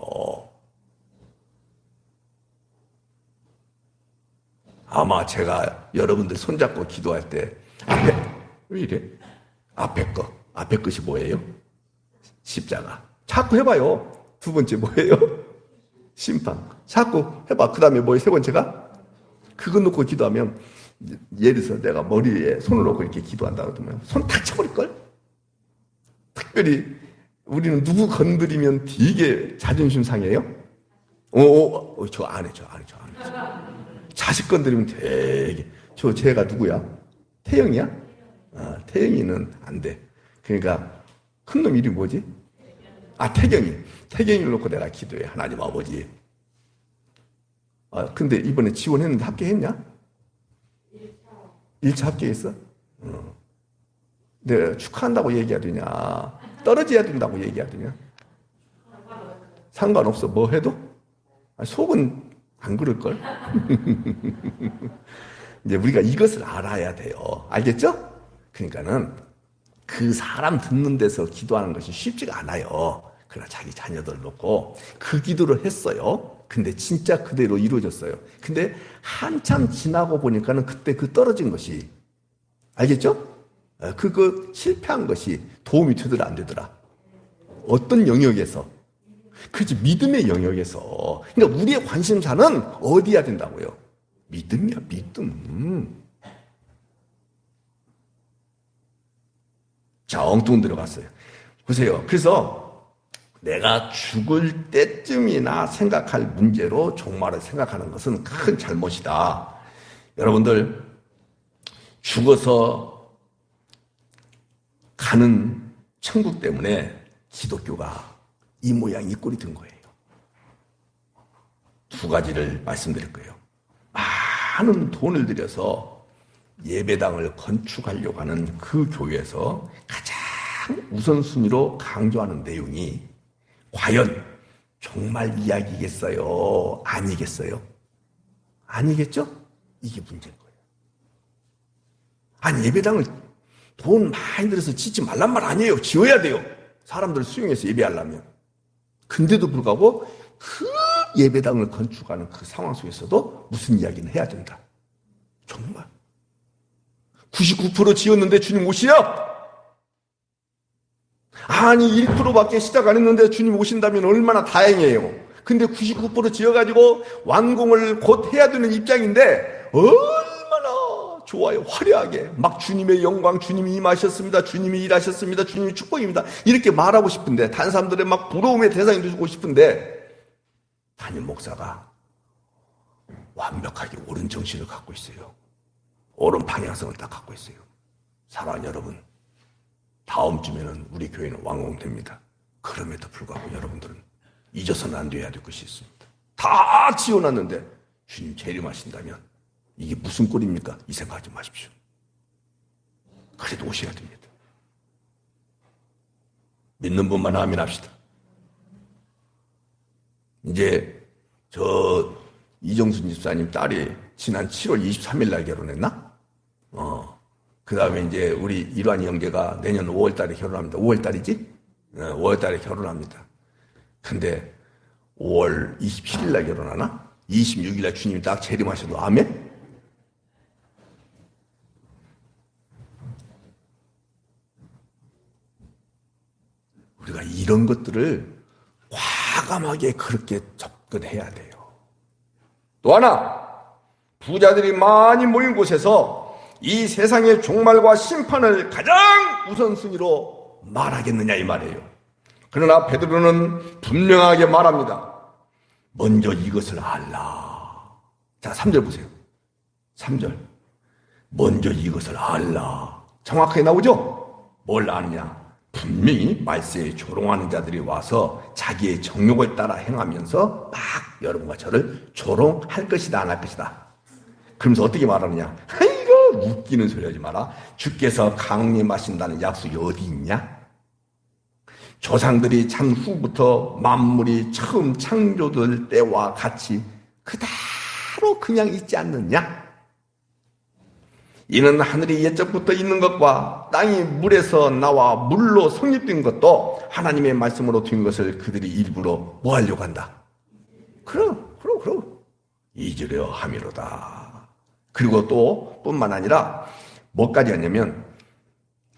아마 제가 여러분들 손잡고 기도할 때 왜 이래? 앞에 것이 뭐예요? 십자가. 자꾸 해봐요. 두 번째 뭐예요? 심판. 자꾸 해봐. 그 다음에 뭐예요? 세 번째가? 그거 놓고 기도하면, 예를 들어서 내가 머리에 손을 놓고 이렇게 기도한다 그러면 손 다쳐버릴걸? 특별히 우리는 누구 건드리면 되게 자존심 상해요? 저 안 해. 자식 건드리면 되게. 쟤가 누구야? 태영이야? 태영이는 안 돼. 그러니까 큰 놈 이름이 뭐지? 태경이를 놓고 내가 기도해. 하나님 아버지. 근데 이번에 지원했는데 합격했냐? 1차 합격했어? 내가 축하한다고 얘기해야 되냐? 떨어져야 된다고 얘기해야 되냐? 상관없어. 뭐 해도? 속은 안 그럴걸? 이제 우리가 이것을 알아야 돼요. 알겠죠? 그러니까는 그 사람 듣는 데서 기도하는 것이 쉽지가 않아요. 그러나 자기 자녀들 놓고 그 기도를 했어요. 근데 진짜 그대로 이루어졌어요. 근데 한참 지나고 보니까는 그때 그 떨어진 것이, 알겠죠? 그거 실패한 것이 도움이 되더라 안 되더라? 어떤 영역에서? 그렇지, 믿음의 영역에서. 그러니까 우리의 관심사는 어디야 된다고요? 믿음이야, 믿음. 자, 엉뚱 들어갔어요. 보세요. 그래서 내가 죽을 때쯤이나 생각할 문제로 종말을 생각하는 것은 큰 잘못이다. 여러분들, 죽어서 가는 천국 때문에 기독교가 이 모양 이 꼴이 된 거예요. 두 가지를 말씀드릴 거예요. 많은 돈을 들여서 예배당을 건축하려고 하는 그 교회에서 가장 우선순위로 강조하는 내용이 과연 종말 이야기겠어요? 아니겠어요? 아니겠죠? 이게 문제인 거예요. 아니, 예배당을 돈 많이 들여서 짓지 말란 말 아니에요. 지어야 돼요. 사람들 수용해서 예배하려면. 근데도 불구하고 그 예배당을 건축하는 그 상황 속에서도 무슨 이야기는 해야 된다. 정말 99% 지었는데 주님 오시냐? 아니 1%밖에 시작 안 했는데 주님 오신다면 얼마나 다행이에요. 근데 99% 지어가지고 완공을 곧 해야 되는 입장인데 얼마나 좋아요. 화려하게 막 주님의 영광, 주님이 임하셨습니다, 주님이 일하셨습니다, 주님이 축복입니다, 이렇게 말하고 싶은데, 다른 사람들의 막 부러움의 대상이 되고 싶은데, 담임 목사가 완벽하게 옳은 정신을 갖고 있어요. 옳은 방향성을 딱 갖고 있어요. 사랑하는 여러분, 다음 주면은 우리 교회는 완공됩니다. 그럼에도 불구하고 여러분들은 잊어서는 안 돼야 될 것이 있습니다. 다 지어놨는데 주님 재림하신다면 이게 무슨 꼴입니까? 이 생각하지 마십시오. 그래도 오셔야 됩니다. 믿는 분만 아멘합시다. 이제 이정순 집사님 딸이 지난 7월 23일 날 결혼했나? 그 다음에 이제 우리 일환이 형제가 내년 5월 달에 결혼합니다. 5월 달이지? 5월 달에 결혼합니다. 근데 5월 27일 날 결혼하나? 26일 날 주님이 딱 재림하셔도 아멘? 우리가 이런 것들을 과감하게 그렇게 접근해야 돼요. 또 하나, 부자들이 많이 모인 곳에서 이 세상의 종말과 심판을 가장 우선순위로 말하겠느냐 이 말이에요. 그러나 베드로는 분명하게 말합니다. 먼저 이것을 알라. 자, 3절 보세요. 3절. 먼저 이것을 알라. 정확하게 나오죠? 뭘 아느냐? 분명히 말세에 조롱하는 자들이 와서 자기의 정욕을 따라 행하면서 막 여러분과 저를 조롱할 것이다, 안 할 것이다. 그러면서 어떻게 말하느냐? 아이고, 웃기는 소리 하지 마라. 주께서 강림하신다는 약속이 어디 있냐? 조상들이 창 후부터 만물이 처음 창조될 때와 같이 그대로 그냥 있지 않느냐? 이는 하늘이 옛적부터 있는 것과 땅이 물에서 나와 물로 성립된 것도 하나님의 말씀으로 된 것을 그들이 일부러 뭐 하려고 한다? 그럼 잊으려 함이로다. 그리고 또 뿐만 아니라 뭐까지 하냐면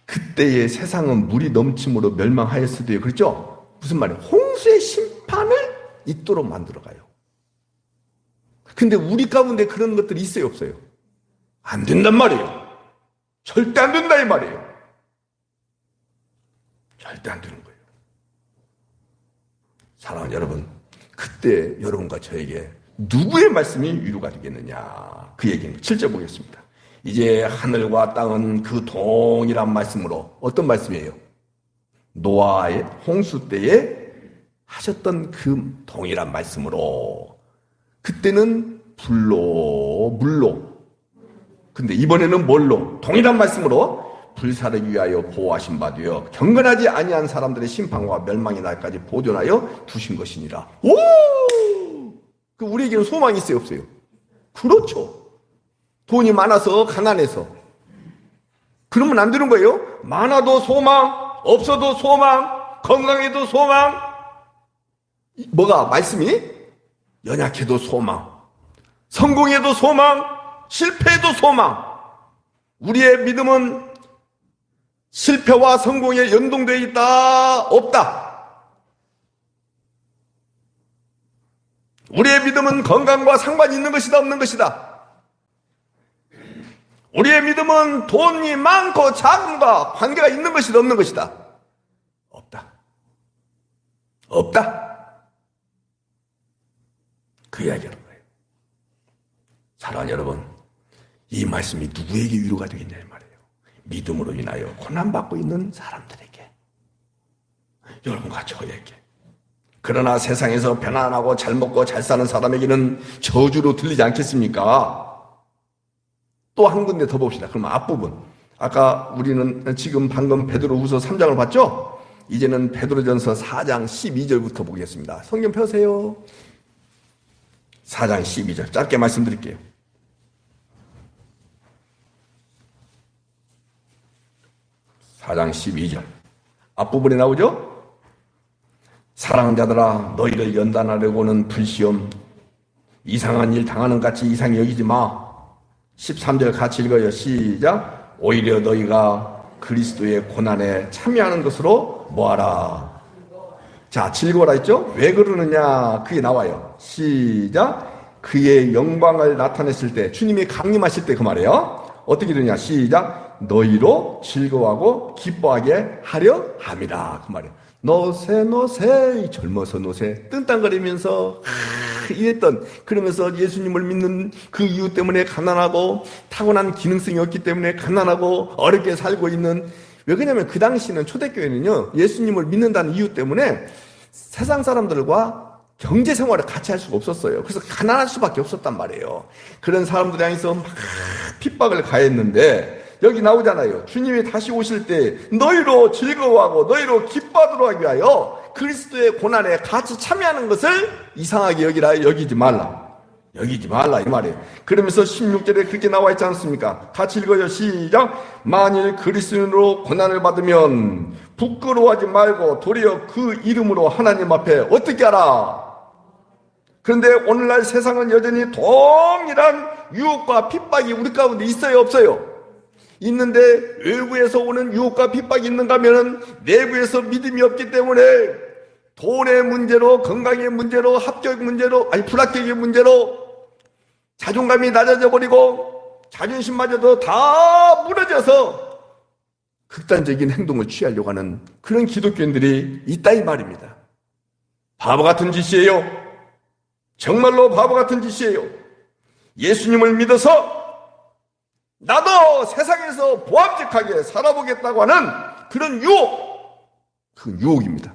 그때의 세상은 물이 넘침으로 멸망하였으되요. 그렇죠? 무슨 말이에요? 홍수의 심판을 있도록 만들어가요. 근데 우리 가운데 그런 것들이 있어요, 없어요? 안 된단 말이에요. 절대 안 된다 이 말이에요. 절대 안 되는 거예요. 사랑하는 여러분, 그때 여러분과 저에게 누구의 말씀이 위로가 되겠느냐? 그 얘기는 7절 보겠습니다. 이제 하늘과 땅은 그 동일한 말씀으로, 어떤 말씀이에요? 노아의 홍수 때에 하셨던 그 동일한 말씀으로, 그때는 불로, 물로, 근데 이번에는 뭘로? 동일한 말씀으로 불사르기 위하여 보호하신 바 되어 경건하지 아니한 사람들의 심판과 멸망의 날까지 보존하여 두신 것이니라. 오! 그 우리에게는 소망이 있어요, 없어요? 그렇죠. 돈이 많아서 가난해서. 그러면 안 되는 거예요. 많아도 소망, 없어도 소망, 건강해도 소망. 뭐가 말씀이? 연약해도 소망, 성공해도 소망, 실패해도 소망. 우리의 믿음은 실패와 성공에 연동되어 있다, 없다? 우리의 믿음은 건강과 상관이 있는 것이다, 없는 것이다? 우리의 믿음은 돈이 많고 작은과 관계가 있는 것이다, 없는 것이다? 없다. 없다. 그 이야기하는 거예요. 사랑하는 여러분, 이 말씀이 누구에게 위로가 되겠냐 이 말이에요. 믿음으로 인하여 고난받고 있는 사람들에게, 여러분과 저에게. 그러나 세상에서 편안하고 잘 먹고 잘 사는 사람에게는 저주로 들리지 않겠습니까? 또 한 군데 더 봅시다. 그러면 앞부분, 아까 우리는 지금 방금 베드로후서 3장을 봤죠? 이제는 베드로전서 4장 12절부터 보겠습니다. 성경 펴세요. 4장 12절 짧게 말씀드릴게요. 4장 12절 앞부분에 나오죠? 사랑하는 자들아, 너희를 연단하려고는 불시험 이상한 일 당하는 같이 이상히 여기지 마. 13절 같이 읽어요. 시작. 오히려 너희가 그리스도의 고난에 참여하는 것으로 뭐하라. 자, 즐거워라 했죠? 왜 그러느냐, 그게 나와요. 시작. 그의 영광을 나타냈을 때, 주님이 강림하실 때 그 말이에요. 어떻게 되냐, 시작. 너희로 즐거워하고 기뻐하게 하려 함이라. 그 말이에요. 노세 젊어서 노세 뜬땅거리면서 이랬던, 그러면서 예수님을 믿는 그 이유 때문에 가난하고 타고난 기능성이 없기 때문에 가난하고 어렵게 살고 있는, 왜 그러냐면 그 당시는 초대교회는요 예수님을 믿는다는 이유 때문에 세상 사람들과 경제 생활을 같이 할 수가 없었어요. 그래서 가난할 수밖에 없었단 말이에요. 그런 사람들 향해서 막 핍박을 가했는데 여기 나오잖아요. 주님이 다시 오실 때 너희로 즐거워하고 너희로 기뻐하도록 하기 위하여 그리스도의 고난에 같이 참여하는 것을 이상하게 여기지 말라. 여기지 말라 이 말이에요. 그러면서 16절에 그렇게 나와 있지 않습니까? 같이 읽어요. 시작. 만일 그리스도인으로 고난을 받으면 부끄러워하지 말고 도리어 그 이름으로 하나님 앞에 어떻게 하라? 그런데 오늘날 세상은 여전히 동일한 유혹과 핍박이 우리 가운데 있어요, 없어요? 있는데 외부에서 오는 유혹과 핍박이 있는가 하면은 내부에서 믿음이 없기 때문에 돈의 문제로, 건강의 문제로, 합격 문제로, 불합격의 문제로 자존감이 낮아져 버리고 자존심마저도 다 무너져서 극단적인 행동을 취하려고 하는 그런 기독교인들이 있다 이 말입니다. 바보 같은 짓이에요. 정말로 바보 같은 짓이에요. 예수님을 믿어서 나도 세상에서 보암직하게 살아보겠다고 하는 그런 유혹, 그 유혹입니다.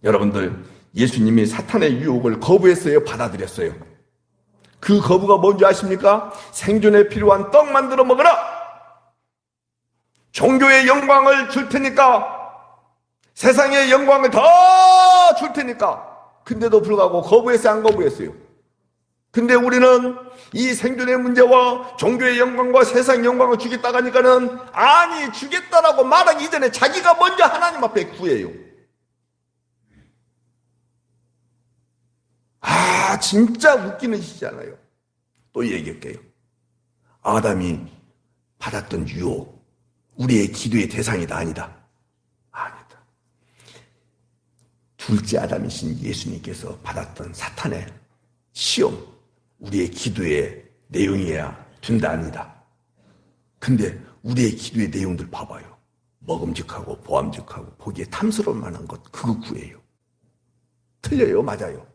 여러분들, 예수님이 사탄의 유혹을 거부했어요? 받아들였어요? 그 거부가 뭔지 아십니까? 생존에 필요한 떡 만들어 먹어라! 종교의 영광을 줄 테니까, 세상의 영광을 더 줄 테니까. 근데도 불구하고 거부했어요? 안 거부했어요? 근데 우리는 이 생존의 문제와 종교의 영광과 세상의 영광을 주겠다고 하니까는 아니 주겠다라고 말하기 이전에 자기가 먼저 하나님 앞에 구해요. 진짜 웃기는 짓이잖아요. 또 얘기할게요. 아담이 받았던 유혹, 우리의 기도의 대상이다, 아니다? 아니다. 둘째 아담이신 예수님께서 받았던 사탄의 시험, 우리의 기도의 내용이어야 된다, 아니다? 근데 우리의 기도의 내용들 봐봐요. 먹음직하고 보암직하고 보기에 탐스러울 만한 것, 그거 구해요. 틀려요? 맞아요?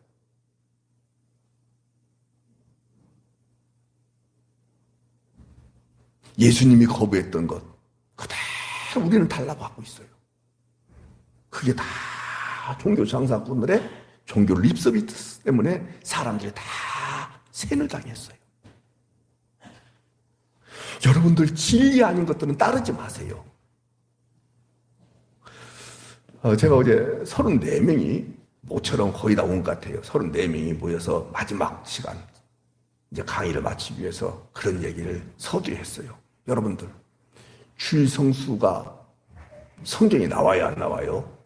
예수님이 거부했던 것 그대로 우리는 달라고 하고 있어요. 그게 다 종교 장사꾼들의 종교 립서비스 때문에 사람들이 다 세뇌 당했어요. 여러분들 진리 아닌 것들은 따르지 마세요. 제가 어제 34명이 모처럼 거의 다 온 것 같아요. 34명이 모여서 마지막 시간 이제 강의를 마치기 위해서 그런 얘기를 서두에 했어요. 여러분들, 주일 성수가 성경에 나와요, 안 나와요?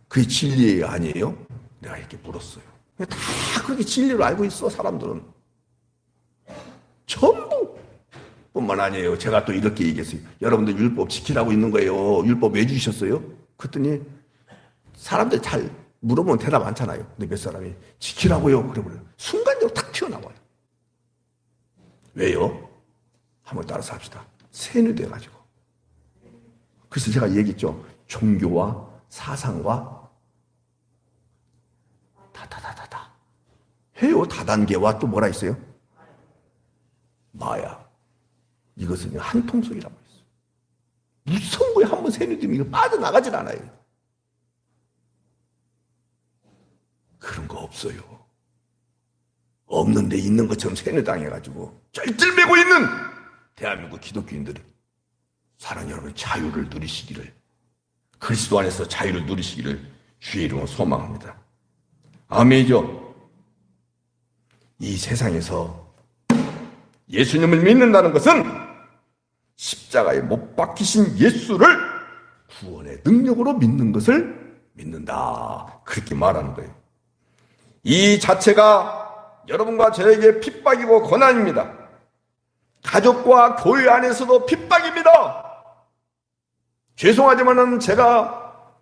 그게 진리예요, 아니에요? 내가 이렇게 물었어요. 다 그렇게 진리로 알고 있어, 사람들은. 전부 뿐만 아니에요. 제가 또 이렇게 얘기했어요. 여러분들 율법 지키라고 있는 거예요. 율법 왜 주셨어요? 그랬더니 사람들 잘 물어보면 대답 많잖아요. 근데 몇 사람이 지키라고요. 그러면 순간적으로 탁 튀어나와요. 왜요? 한번 따라서 합시다. 세뇌돼가지고. 그래서 제가 얘기했죠. 종교와 사상과 다다다다다 해요. 다단계와 또 뭐라 있어요? 마야. 이것은 한 통속이라고 했어요. 무성부에 한번 세뇌되면 이거 빠져나가질 않아요. 그런 거 없어요. 없는데 있는 것처럼 세뇌당해가지고 쩔쩔매고 있는 대한민국 기독교인들이 사랑 여러분 자유를 누리시기를, 그리스도 안에서 자유를 누리시기를 주의 이름으로 소망합니다. 아멘이죠. 이 세상에서 예수님을 믿는다는 것은 십자가에 못 박히신 예수를 구원의 능력으로 믿는 것을 믿는다, 그렇게 말하는 거예요. 이 자체가 여러분과 저에게 핍박이고 고난입니다. 가족과 교회 안에서도 핍박입니다. 죄송하지만은 제가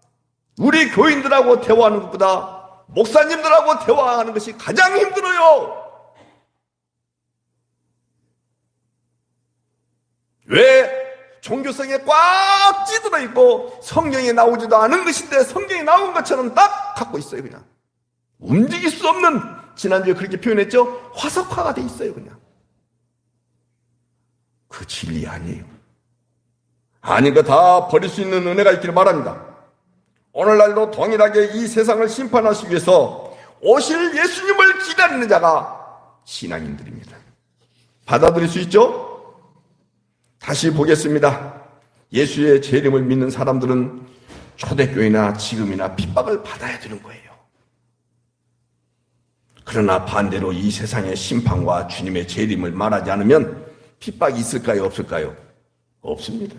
우리 교인들하고 대화하는 것보다 목사님들하고 대화하는 것이 가장 힘들어요. 왜? 종교성에 꽉 찌들어 있고 성경에 나오지도 않은 것인데 성경에 나온 것처럼 딱 갖고 있어요. 그냥 움직일 수 없는, 지난주에 그렇게 표현했죠? 화석화가 돼 있어요. 그냥 그 진리 아니에요. 아닌 거 다 버릴 수 있는 은혜가 있기를 바랍니다. 오늘날도 동일하게 이 세상을 심판하시기 위해서 오실 예수님을 기다리는 자가 신앙인들입니다. 받아들일 수 있죠? 다시 보겠습니다. 예수의 재림을 믿는 사람들은 초대교회나 지금이나 핍박을 받아야 되는 거예요. 그러나 반대로 이 세상의 심판과 주님의 재림을 말하지 않으면 핍박이 있을까요? 없을까요? 없습니다.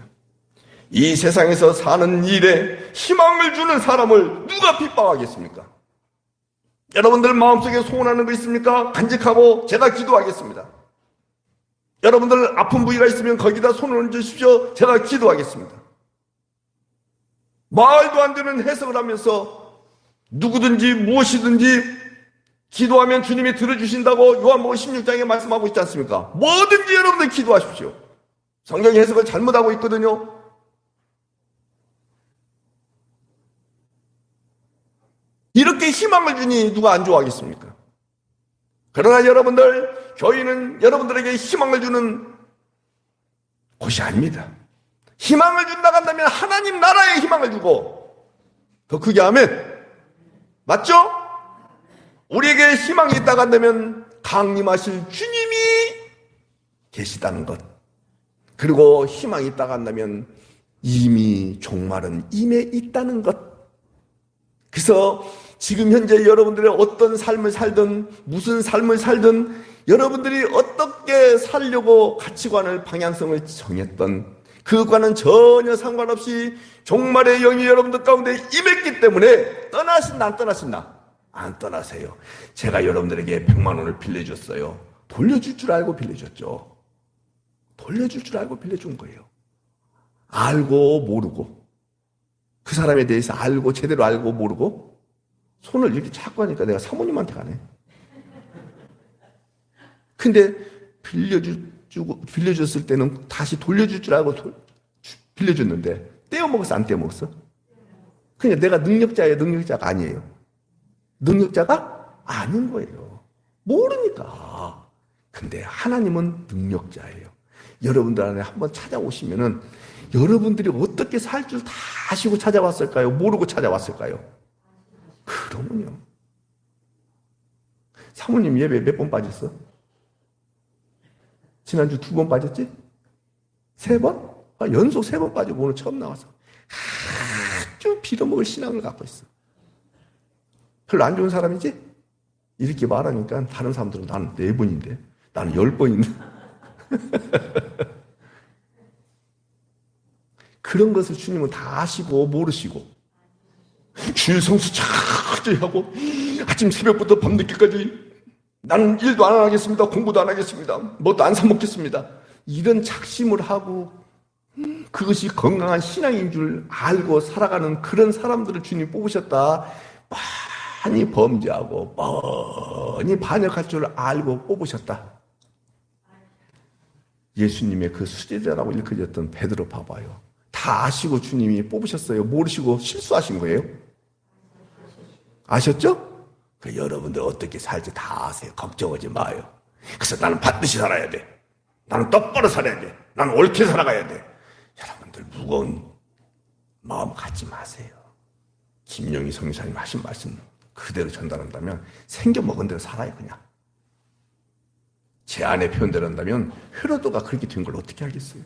이 세상에서 사는 일에 희망을 주는 사람을 누가 핍박하겠습니까? 여러분들 마음속에 소원하는 거 있습니까? 간직하고 제가 기도하겠습니다. 여러분들 아픈 부위가 있으면 거기다 손을 얹으십시오. 제가 기도하겠습니다. 말도 안 되는 해석을 하면서 누구든지 무엇이든지 기도하면 주님이 들어주신다고 요한복음 16장에 말씀하고 있지 않습니까? 뭐든지 여러분들 기도하십시오. 성경 해석을 잘못하고 있거든요. 이렇게 희망을 주니 누가 안 좋아하겠습니까? 그러나 여러분들, 교회는 여러분들에게 희망을 주는 곳이 아닙니다. 희망을 준다고 한다면 하나님 나라에 희망을 주고, 더 크게 하면, 맞죠? 우리에게 희망이 있다고 한다면 강림하실 주님이 계시다는 것. 그리고 희망이 있다고 한다면 이미 종말은 임해 있다는 것. 그래서 지금 현재 여러분들의 어떤 삶을 살든 무슨 삶을 살든 여러분들이 어떻게 살려고 가치관을 방향성을 정했던 그것과는 전혀 상관없이 종말의 영이 여러분들 가운데 임했기 때문에 떠나신다 안 떠나신다? 안 떠나세요. 제가 여러분들에게 100만 원을 빌려줬어요. 돌려줄 줄 알고 빌려줬죠. 돌려줄 줄 알고 빌려준 거예요. 알고 모르고 그 사람에 대해서 알고 제대로 알고 모르고 손을 이렇게 잡고 하니까 내가 사모님한테 가네. 근데 빌려줬을 때는 다시 돌려줄 줄 알고 빌려줬는데 떼어먹었어 안 떼어먹었어? 그냥 내가 능력자예요 능력자가 아니에요? 능력자가 아닌 거예요. 모르니까. 근데 하나님은 능력자예요. 여러분들 안에 한번 찾아오시면은 여러분들이 어떻게 살 줄 다 아시고 찾아왔을까요? 모르고 찾아왔을까요? 그러면요. 사모님 예배 몇 번 빠졌어? 지난주 2번 빠졌지? 3번? 연속 3번 빠지고 오늘 처음 나와서 아주 빌어먹을 신앙을 갖고 있어. 별로 안 좋은 사람이지? 이렇게 말하니까 다른 사람들은 나는 4번인데 나는 10번인데 그런 것을 주님은 다 아시고 모르시고 주일 성수 철저히 하고 아침 새벽부터 밤늦게까지 나는 일도 안 하겠습니다. 공부도 안 하겠습니다. 뭣도 안 사 먹겠습니다. 이런 작심을 하고 그것이 건강한 신앙인 줄 알고 살아가는 그런 사람들을 주님이 뽑으셨다. 많이 범죄하고 뻔히 반역할 줄 알고 뽑으셨다. 예수님의 그 수제자라고 일컬어졌던 베드로 봐봐요. 다 아시고 주님이 뽑으셨어요. 모르시고 실수하신 거예요. 아셨죠? 그 여러분들 어떻게 살지 다 아세요. 걱정하지 마요. 그래서 나는 반드시 살아야 돼. 나는 똑바로 살아야 돼. 나는 옳게 살아가야 돼. 여러분들 무거운 마음 갖지 마세요. 김용희 성교사님 하신 말씀 그대로 전달한다면 생겨먹은 대로 살아요. 그냥. 제 안에 표현대로 한다면 헤로도가 그렇게 된 걸 어떻게 하겠어요?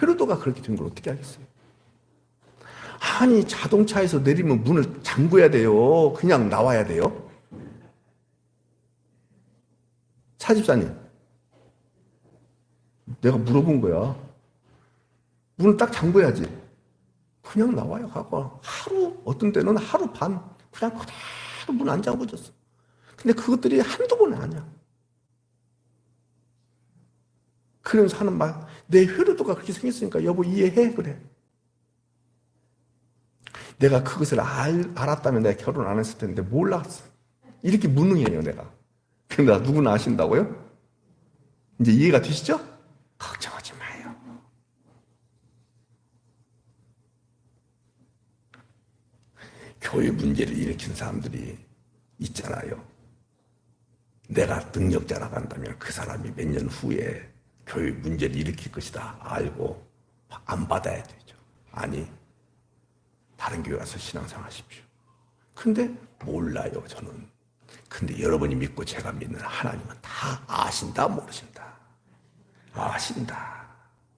헤로도가 그렇게 된 걸 어떻게 하겠어요? 아니 자동차에서 내리면 문을 잠궈야 돼요? 그냥 나와야 돼요? 차집사님 내가 물어본 거야. 문을 딱 잠궈야지. 그냥 나와요. 가고 하루 어떤 때는 하루 반 그냥 그대로 문 안 잠궈졌어. 근데 그것들이 한두 번은 아니야. 그러면서 하는 말, 내 회로도가 그렇게 생겼으니까 여보 이해해? 그래. 내가 그것을 알았다면 내가 결혼 안 했을 텐데 몰랐어. 이렇게 무능해요 내가. 그런데 누구나 아신다고요? 이제 이해가 되시죠? 걱정하지 마요. 교회 문제를 일으킨 사람들이 있잖아요. 내가 능력자라고 한다면 그 사람이 몇 년 후에 교회 문제를 일으킬 것이다 알고 안 받아야 되죠. 아니 다른 교회 가서 신앙생활 하십시오. 근데 몰라요, 저는. 근데 여러분이 믿고 제가 믿는 하나님은 다 아신다, 모르신다. 아신다.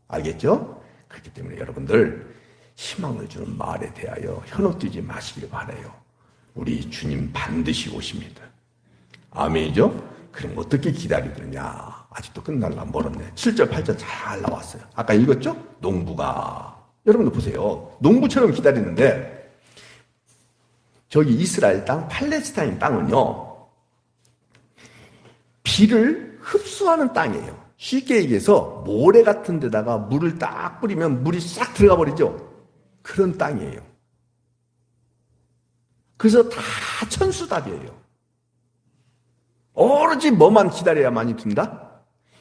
알겠죠? 그렇기 때문에 여러분들 희망을 주는 말에 대하여 현혹되지 마시길 바라요. 우리 주님 반드시 오십니다. 아멘이죠? 그럼 어떻게 기다리느냐? 아직도 끝날라 멀었네. 7절, 8절 잘 나왔어요. 아까 읽었죠? 농부가. 여러분들 보세요. 농부처럼 기다리는데 저기 이스라엘 땅, 팔레스타인 땅은요. 비를 흡수하는 땅이에요. 쉽게 얘기해서 모래 같은 데다가 물을 딱 뿌리면 물이 싹 들어가 버리죠. 그런 땅이에요. 그래서 다 천수답이에요. 오로지 뭐만 기다려야만이 된다?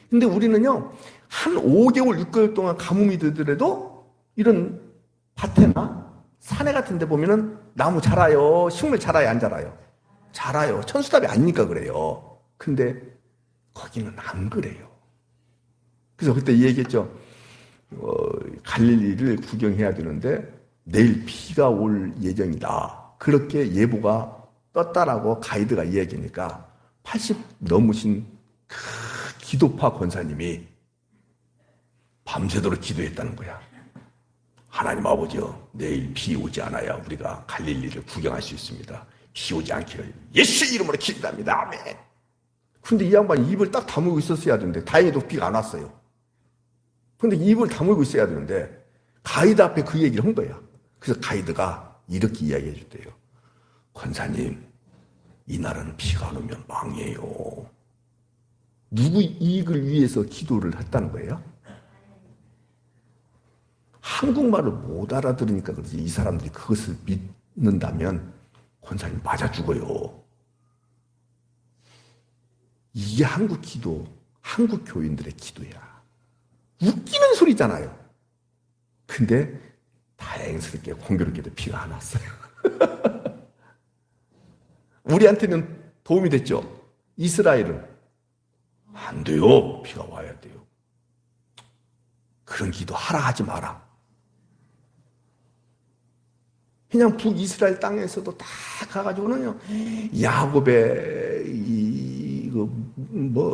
근데 우리는요, 한 5개월, 6개월 동안 가뭄이 들더라도 이런 밭에나 산에 같은 데 보면은 나무 자라요? 식물 자라요? 안 자라요? 자라요. 천수답이 아니니까 그래요. 근데 거기는 안 그래요. 그래서 그때 얘기했죠. 갈릴리를 구경해야 되는데 내일 비가 올 예정이다. 그렇게 예보가 떴다라고 가이드가 이야기하니까 80 넘으신 그 기도파 권사님이 밤새도록 기도했다는 거야. 하나님 아버지요, 내일 비 오지 않아야 우리가 갈릴리를 구경할 수 있습니다. 비 오지 않기를 예수 이름으로 기도합니다. 아멘. 근데 이 양반이 입을 딱 다물고 있었어야 되는데 다행히도 비가 안 왔어요. 근데 입을 다물고 있어야 되는데 가이드 앞에 그 얘기를 한 거야. 그래서 가이드가 이렇게 이야기해 줬대요. 권사님, 이 나라는 비가 안 오면 망해요. 누구 이익을 위해서 기도를 했다는 거예요? 한국말을 못 알아들으니까 그러지. 이 사람들이 그것을 믿는다면 권사님 맞아 죽어요. 이게 한국 기도, 한국 교인들의 기도야. 웃기는 소리잖아요. 근데 다행스럽게 공교롭게도 비가 안 왔어요. 우리한테는 도움이 됐죠. 이스라엘은 안 돼요. 비가 와야 돼요. 그런 기도 하라 하지 마라. 그냥 북이스라엘 땅에서도 다 가가지고는요, 야곱의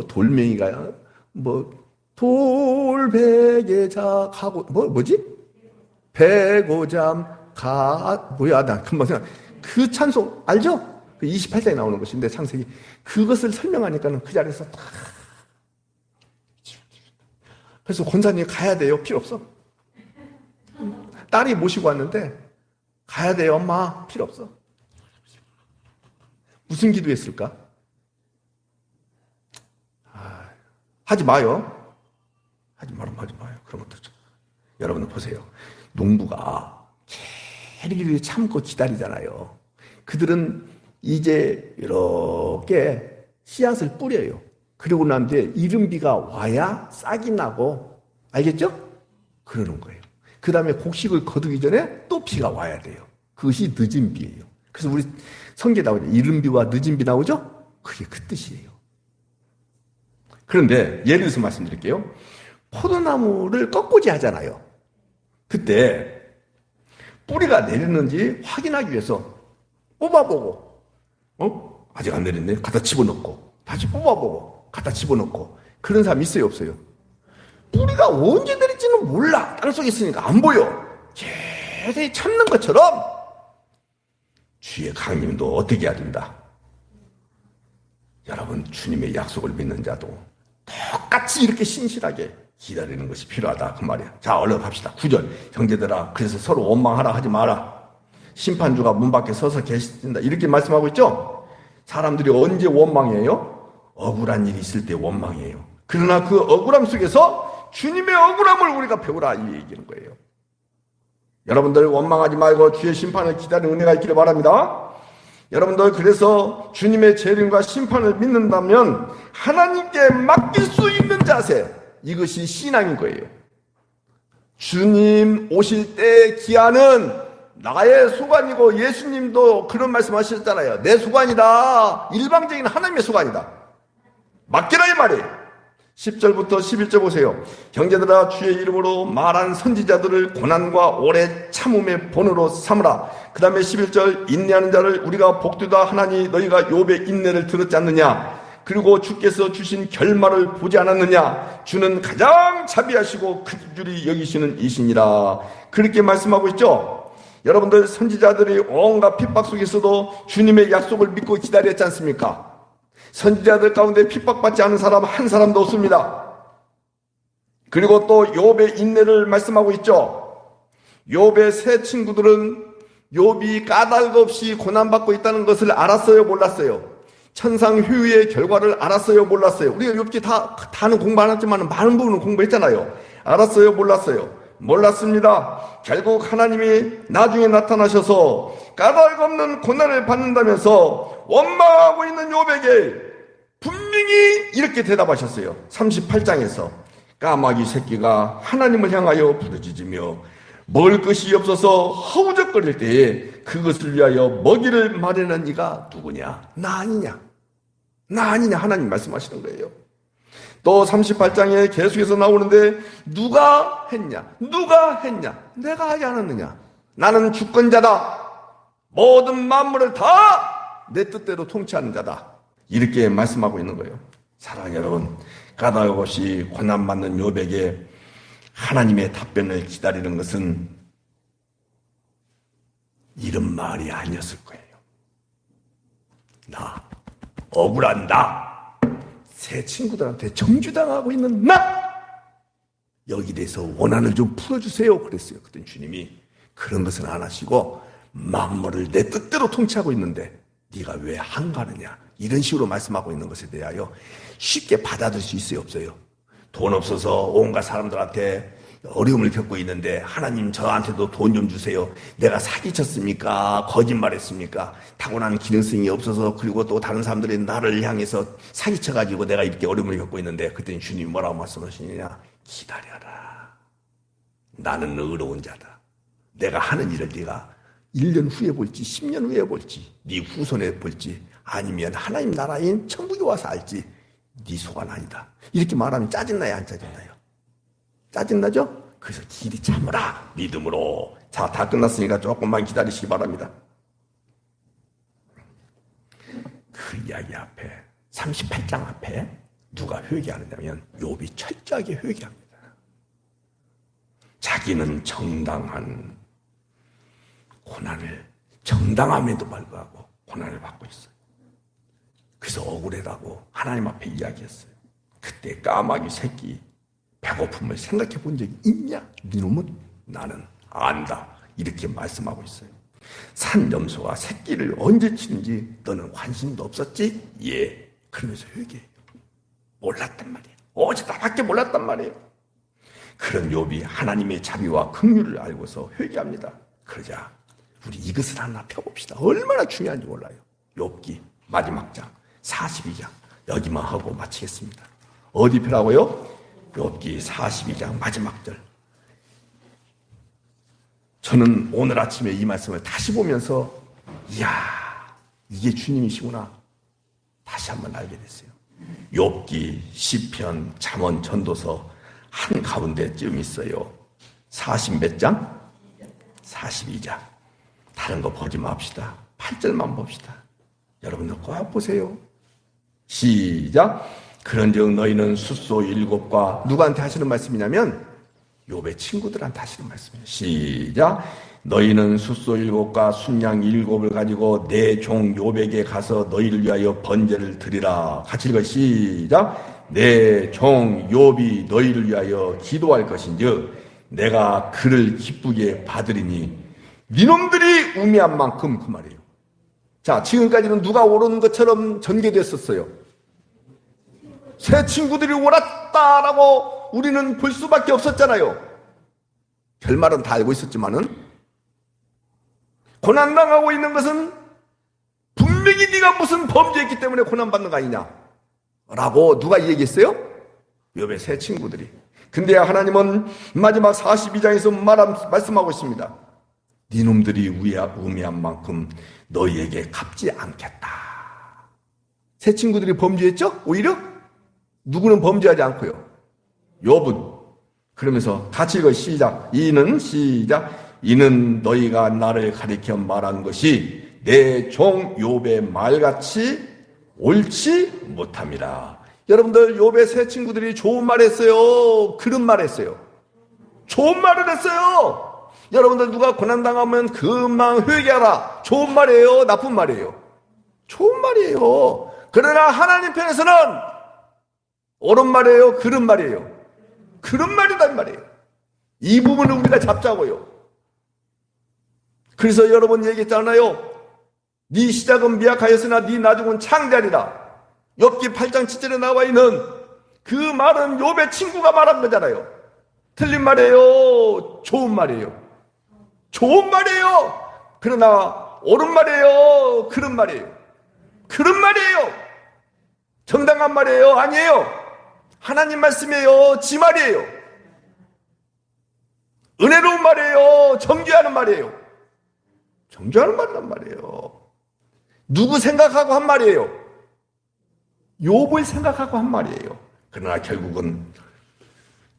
돌멩이가 돌베개 자가고 뭐지? 배고잠 나 금방 생각. 그 찬송 알죠? 그 28장에 나오는 것인데 창세기 그것을 설명하니까는 그 자리에서 다. 그래서 권사님 가야 돼요. 필요 없어. 딸이 모시고 왔는데 가야 돼요. 엄마 필요 없어. 무슨 기도했을까? 하지 마요. 하지 마요. 그런 것도 좀. 여러분 보세요. 농부가 길게 참고 기다리잖아요. 그들은 이제 이렇게 씨앗을 뿌려요. 그리고 난 뒤에 이른비가 와야 싹이 나고, 알겠죠? 그러는 거예요. 그 다음에 곡식을 거두기 전에 또 비가 와야 돼요. 그것이 늦은 비예요. 그래서 우리 성경에 나오죠. 이른 비와 늦은 비 나오죠? 그게 그 뜻이에요. 그런데 예를 들어서 말씀드릴게요. 포도나무를 꺾고지 하잖아요. 그때 뿌리가 내렸는지 확인하기 위해서 뽑아보고, 아직 안 내렸네. 갖다 집어넣고, 다시 뽑아보고, 갖다 집어넣고. 그런 사람 있어요, 없어요? 뿌리가 언제 내릴지는 몰라. 땅속에 있으니까 안 보여. 계속 참는 것처럼 주의 강림도 어떻게 해야 된다? 여러분, 주님의 약속을 믿는 자도 똑같이 이렇게 신실하게 기다리는 것이 필요하다. 그 말이야. 자, 얼른 갑시다. 9절. 형제들아, 그래서 서로 원망하라 하지 마라. 심판주가 문 밖에 서서 계신다. 이렇게 말씀하고 있죠? 사람들이 언제 원망해요? 억울한 일이 있을 때 원망해요. 그러나 그 억울함 속에서 주님의 억울함을 우리가 배우라. 이 얘기는 거예요. 여러분들 원망하지 말고 주의 심판을 기다리는 은혜가 있기를 바랍니다. 여러분들 그래서 주님의 재림과 심판을 믿는다면 하나님께 맡길 수 있는 자세, 이것이 신앙인 거예요. 주님 오실 때 기한은 나의 수관이고, 예수님도 그런 말씀 하셨잖아요. 내 수관이다. 일방적인 하나님의 수관이다. 맡기라 이 말이에요. 10절부터 11절 보세요. 형제들아, 주의 이름으로 말한 선지자들을 고난과 오래 참음의 본으로 삼으라. 그 다음에 11절, 인내하는 자를 우리가 복되다 하나니 너희가 욥의 인내를 들었지 않느냐. 그리고 주께서 주신 결말을 보지 않았느냐. 주는 가장 자비하시고 큰 줄이 여기시는 이시니라. 그렇게 말씀하고 있죠. 여러분들, 선지자들이 온갖 핍박 속에서도 주님의 약속을 믿고 기다렸지 않습니까? 선지자들 가운데 핍박받지 않은 사람 한 사람도 없습니다. 그리고 또 욥의 인내를 말씀하고 있죠. 욥의 세 친구들은 욥이 까닭 없이 고난받고 있다는 것을 알았어요, 몰랐어요? 천상휴유의 결과를 알았어요, 몰랐어요? 우리가 욥기 다는 공부 안 했지만 많은 부분은 공부했잖아요. 알았어요, 몰랐어요? 몰랐습니다. 결국 하나님이 나중에 나타나셔서 까닭 없는 고난을 받는다면서 원망하고 있는 욥에게 분명히 이렇게 대답하셨어요. 38장에서 까마귀 새끼가 하나님을 향하여 부르짖으며 먹을 것이 없어서 허우적거릴 때에 그것을 위하여 먹이를 마련한 이가 누구냐? 나 아니냐? 나 아니냐? 하나님 말씀하시는 거예요. 또 38장에 계속해서 나오는데 누가 했냐? 누가 했냐? 내가 하지 않았느냐? 나는 주권자다. 모든 만물을 다 내 뜻대로 통치하는 자다. 이렇게 말씀하고 있는 거예요. 사랑하는 여러분, 까닭 없이 고난받는 욥에게 하나님의 답변을 기다리는 것은 이런 말이 아니었을 거예요. 나, 억울한 나, 새 친구들한테 정죄당하고 있는 나, 여기 대해서 원한을 좀 풀어주세요 그랬어요. 그때 주님이 그런 것은 안 하시고 만물을 내 뜻대로 통치하고 있는데 네가 왜 한가하느냐, 이런 식으로 말씀하고 있는 것에 대하여 쉽게 받아들일 수 있어요, 없어요? 돈 없어서 온갖 사람들한테 어려움을 겪고 있는데 하나님 저한테도 돈 좀 주세요. 내가 사기쳤습니까? 거짓말했습니까? 타고난 기능성이 없어서, 그리고 또 다른 사람들이 나를 향해서 사기쳐가지고 내가 이렇게 어려움을 겪고 있는데, 그때는 주님이 뭐라고 말씀하시느냐? 기다려라. 나는 의로운 자다. 내가 하는 일을 네가 1년 후에 볼지 10년 후에 볼지 네 후손에 볼지 아니면 하나님 나라인 천국에 와서 알지 네 소관 아니다. 이렇게 말하면 짜증나요, 안 짜증나요? 짜증나죠? 그래서 길이 참으라, 믿음으로. 자, 다 끝났으니까 조금만 기다리시기 바랍니다. 그 이야기 앞에, 38장 앞에 누가 회개하느냐면 욥이 철저하게 회개합니다. 자기는 정당한 고난을, 정당함에도 불구하고 고난을 받고 있어요. 그래서 억울하다고 하나님 앞에 이야기했어요. 그때 까마귀 새끼 배고픔을 생각해 본 적이 있냐? 니놈은 나는 안다. 이렇게 말씀하고 있어요. 산염소가 새끼를 언제 치는지 너는 관심도 없었지? 예. 그러면서 회개해요. 몰랐단 말이에요. 어제 나밖에 몰랐단 말이에요. 그런 욥이 하나님의 자비와 긍휼을 알고서 회개합니다. 그러자 우리 이것을 하나 펴봅시다. 얼마나 중요한지 몰라요. 욥기 마지막 장 42장 여기만 하고 마치겠습니다. 어디 펴라고요? 욥기 42장 마지막 절. 저는 오늘 아침에 이 말씀을 다시 보면서 이야, 이게 주님이시구나 다시 한번 알게 됐어요. 욥기, 시편, 잠언, 전도서 한 가운데쯤 있어요. 40몇 장? 42장. 다른 거 보지 맙시다. 8절만 봅시다. 여러분들 꼭 보세요. 시작. 그런즉 너희는 숫소 7과 누구한테 하시는 말씀이냐면 욥의 친구들한테 하시는 말씀이에요. 시작. 너희는 숫소 7과 순양 7을 가지고 내 종 욥에게 가서 너희를 위하여 번제를 드리라. 같이 읽어. 시작. 내 종 욥이 너희를 위하여 기도할 것인즉 내가 그를 기쁘게 받으리니 니놈들이 우매한 만큼, 그 말이에요. 자, 지금까지는 누가 오른 것처럼 전개됐었어요. 새 친구들이 옳았다라고 우리는 볼 수밖에 없었잖아요. 결말은 다 알고 있었지만은 고난당하고 있는 것은 분명히 네가 무슨 범죄했기 때문에 고난받는 거 아니냐 라고 누가 얘기했어요? 욥의 새 친구들이. 근데 하나님은 마지막 42장에서 말씀하고 있습니다. 니놈들이 우매한 만큼 너희에게 갚지 않겠다. 새 친구들이 범죄했죠? 오히려 누구는 범죄하지 않고요. 욥은. 그러면서 같이 읽어 시작. 이는 너희가 나를 가리켜 말한 것이 내 종 욥의 말같이 옳지 못함이라. 여러분들 욥의 세 친구들이 좋은 말 했어요? 그런 말 했어요? 좋은 말을 했어요. 여러분들 누가 고난당하면 금방 회개하라. 좋은 말이에요? 나쁜 말이에요? 좋은 말이에요. 그러나 하나님 편에서는 옳은 말이에요? 그런 말이에요? 그런 말이란 말이에요. 이 부분을 우리가 잡자고요. 그래서 여러분 얘기했잖아요. 네 시작은 미약하였으나 네 나중은 창대하리라. 욥기 8장 7절에 나와 있는 그 말은 욥의 친구가 말한 거잖아요. 틀린 말이에요? 좋은 말이에요? 좋은 말이에요. 그러나 옳은 말이에요? 그런 말이에요? 그런 말이에요. 정당한 말이에요? 아니에요. 하나님 말씀이에요? 지 말이에요. 은혜로운 말이에요? 정죄하는 말이에요? 정죄하는 말이란 말이에요. 누구 생각하고 한 말이에요? 욥을 생각하고 한 말이에요. 그러나 결국은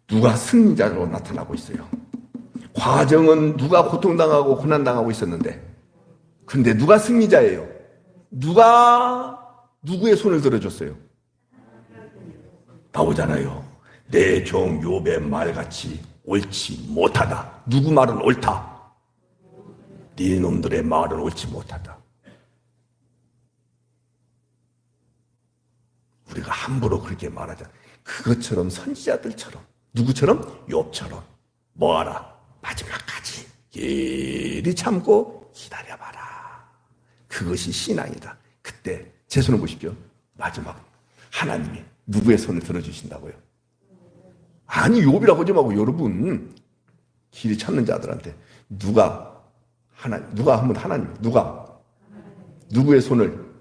누가 승리자로 나타나고 있어요. 과정은 누가 고통당하고 고난당하고 있었는데, 근데 누가 승리자예요? 누구의 손을 들어줬어요? 나오잖아요. 내 종 욥의 말같이 옳지 못하다. 누구 말은 옳다? 네 놈들의 말은 옳지 못하다. 우리가 함부로 그렇게 말하자. 그것처럼 선지자들처럼, 누구처럼? 욥처럼 뭐하라? 마지막까지 길이 참고 기다려봐라. 그것이 신앙이다. 그때 제 손을 보십시오. 마지막 하나님이 누구의 손을 들어주신다고요? 아니, 욥이라고 하지 말고 여러분, 길이 참는 자들한테 누가 하면 하나님, 누구의 손을?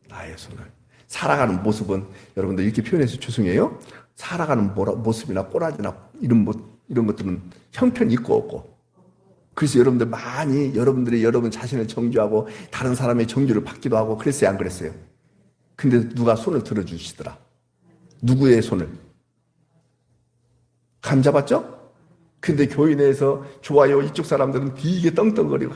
나의 손을. 살아가는 모습은 여러분들 이렇게 표현해서 죄송해요. 살아가는 모습이나 꼬라지나 이런 것들은 형편 있고 없고. 그래서 여러분들 많이 여러분 자신을 정죄하고 다른 사람의 정죄를 받기도 하고 그랬어요, 안 그랬어요? 근데 누가 손을 들어주시더라. 누구의 손을? 감 잡았죠? 근데 교회 내에서 좋아요. 이쪽 사람들은 되게 떵떵거리고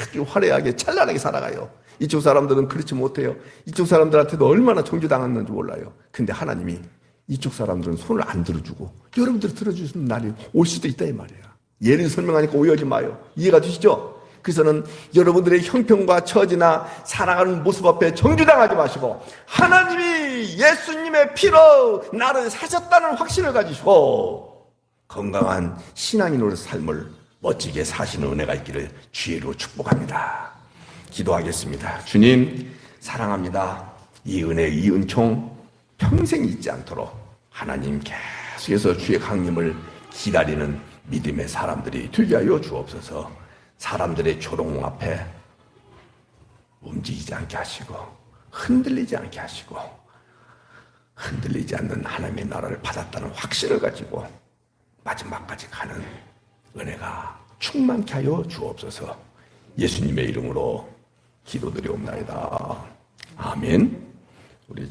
아주 화려하게 찬란하게 살아가요. 이쪽 사람들은 그렇지 못해요. 이쪽 사람들한테도 얼마나 정죄당했는지 몰라요. 근데 하나님이 이쪽 사람들은 손을 안 들어주고 여러분들 들어주시는 날이 올 수도 있다 이 말이에요. 예를 설명하니까 오해하지 마요. 이해가 되시죠? 그래서는 여러분들의 형편과 처지나 살아가는 모습 앞에 정죄당하지 마시고 하나님이 예수님의 피로 나를 사셨다는 확신을 가지시고 건강한 신앙인으로 삶을 멋지게 사시는 은혜가 있기를 주의로 축복합니다. 기도하겠습니다. 주님 사랑합니다. 이 은혜, 이 은총 평생 잊지 않도록 하나님 계속해서 주의 강림을 기다리는 믿음의 사람들이 되게 하여 주옵소서. 사람들의 조롱 앞에 움직이지 않게 하시고 흔들리지 않게 하시고 흔들리지 않는 하나님의 나라를 받았다는 확신을 가지고 마지막까지 가는 은혜가 충만케 하여 주옵소서. 예수님의 이름으로 기도드리옵나이다. 아멘. 우리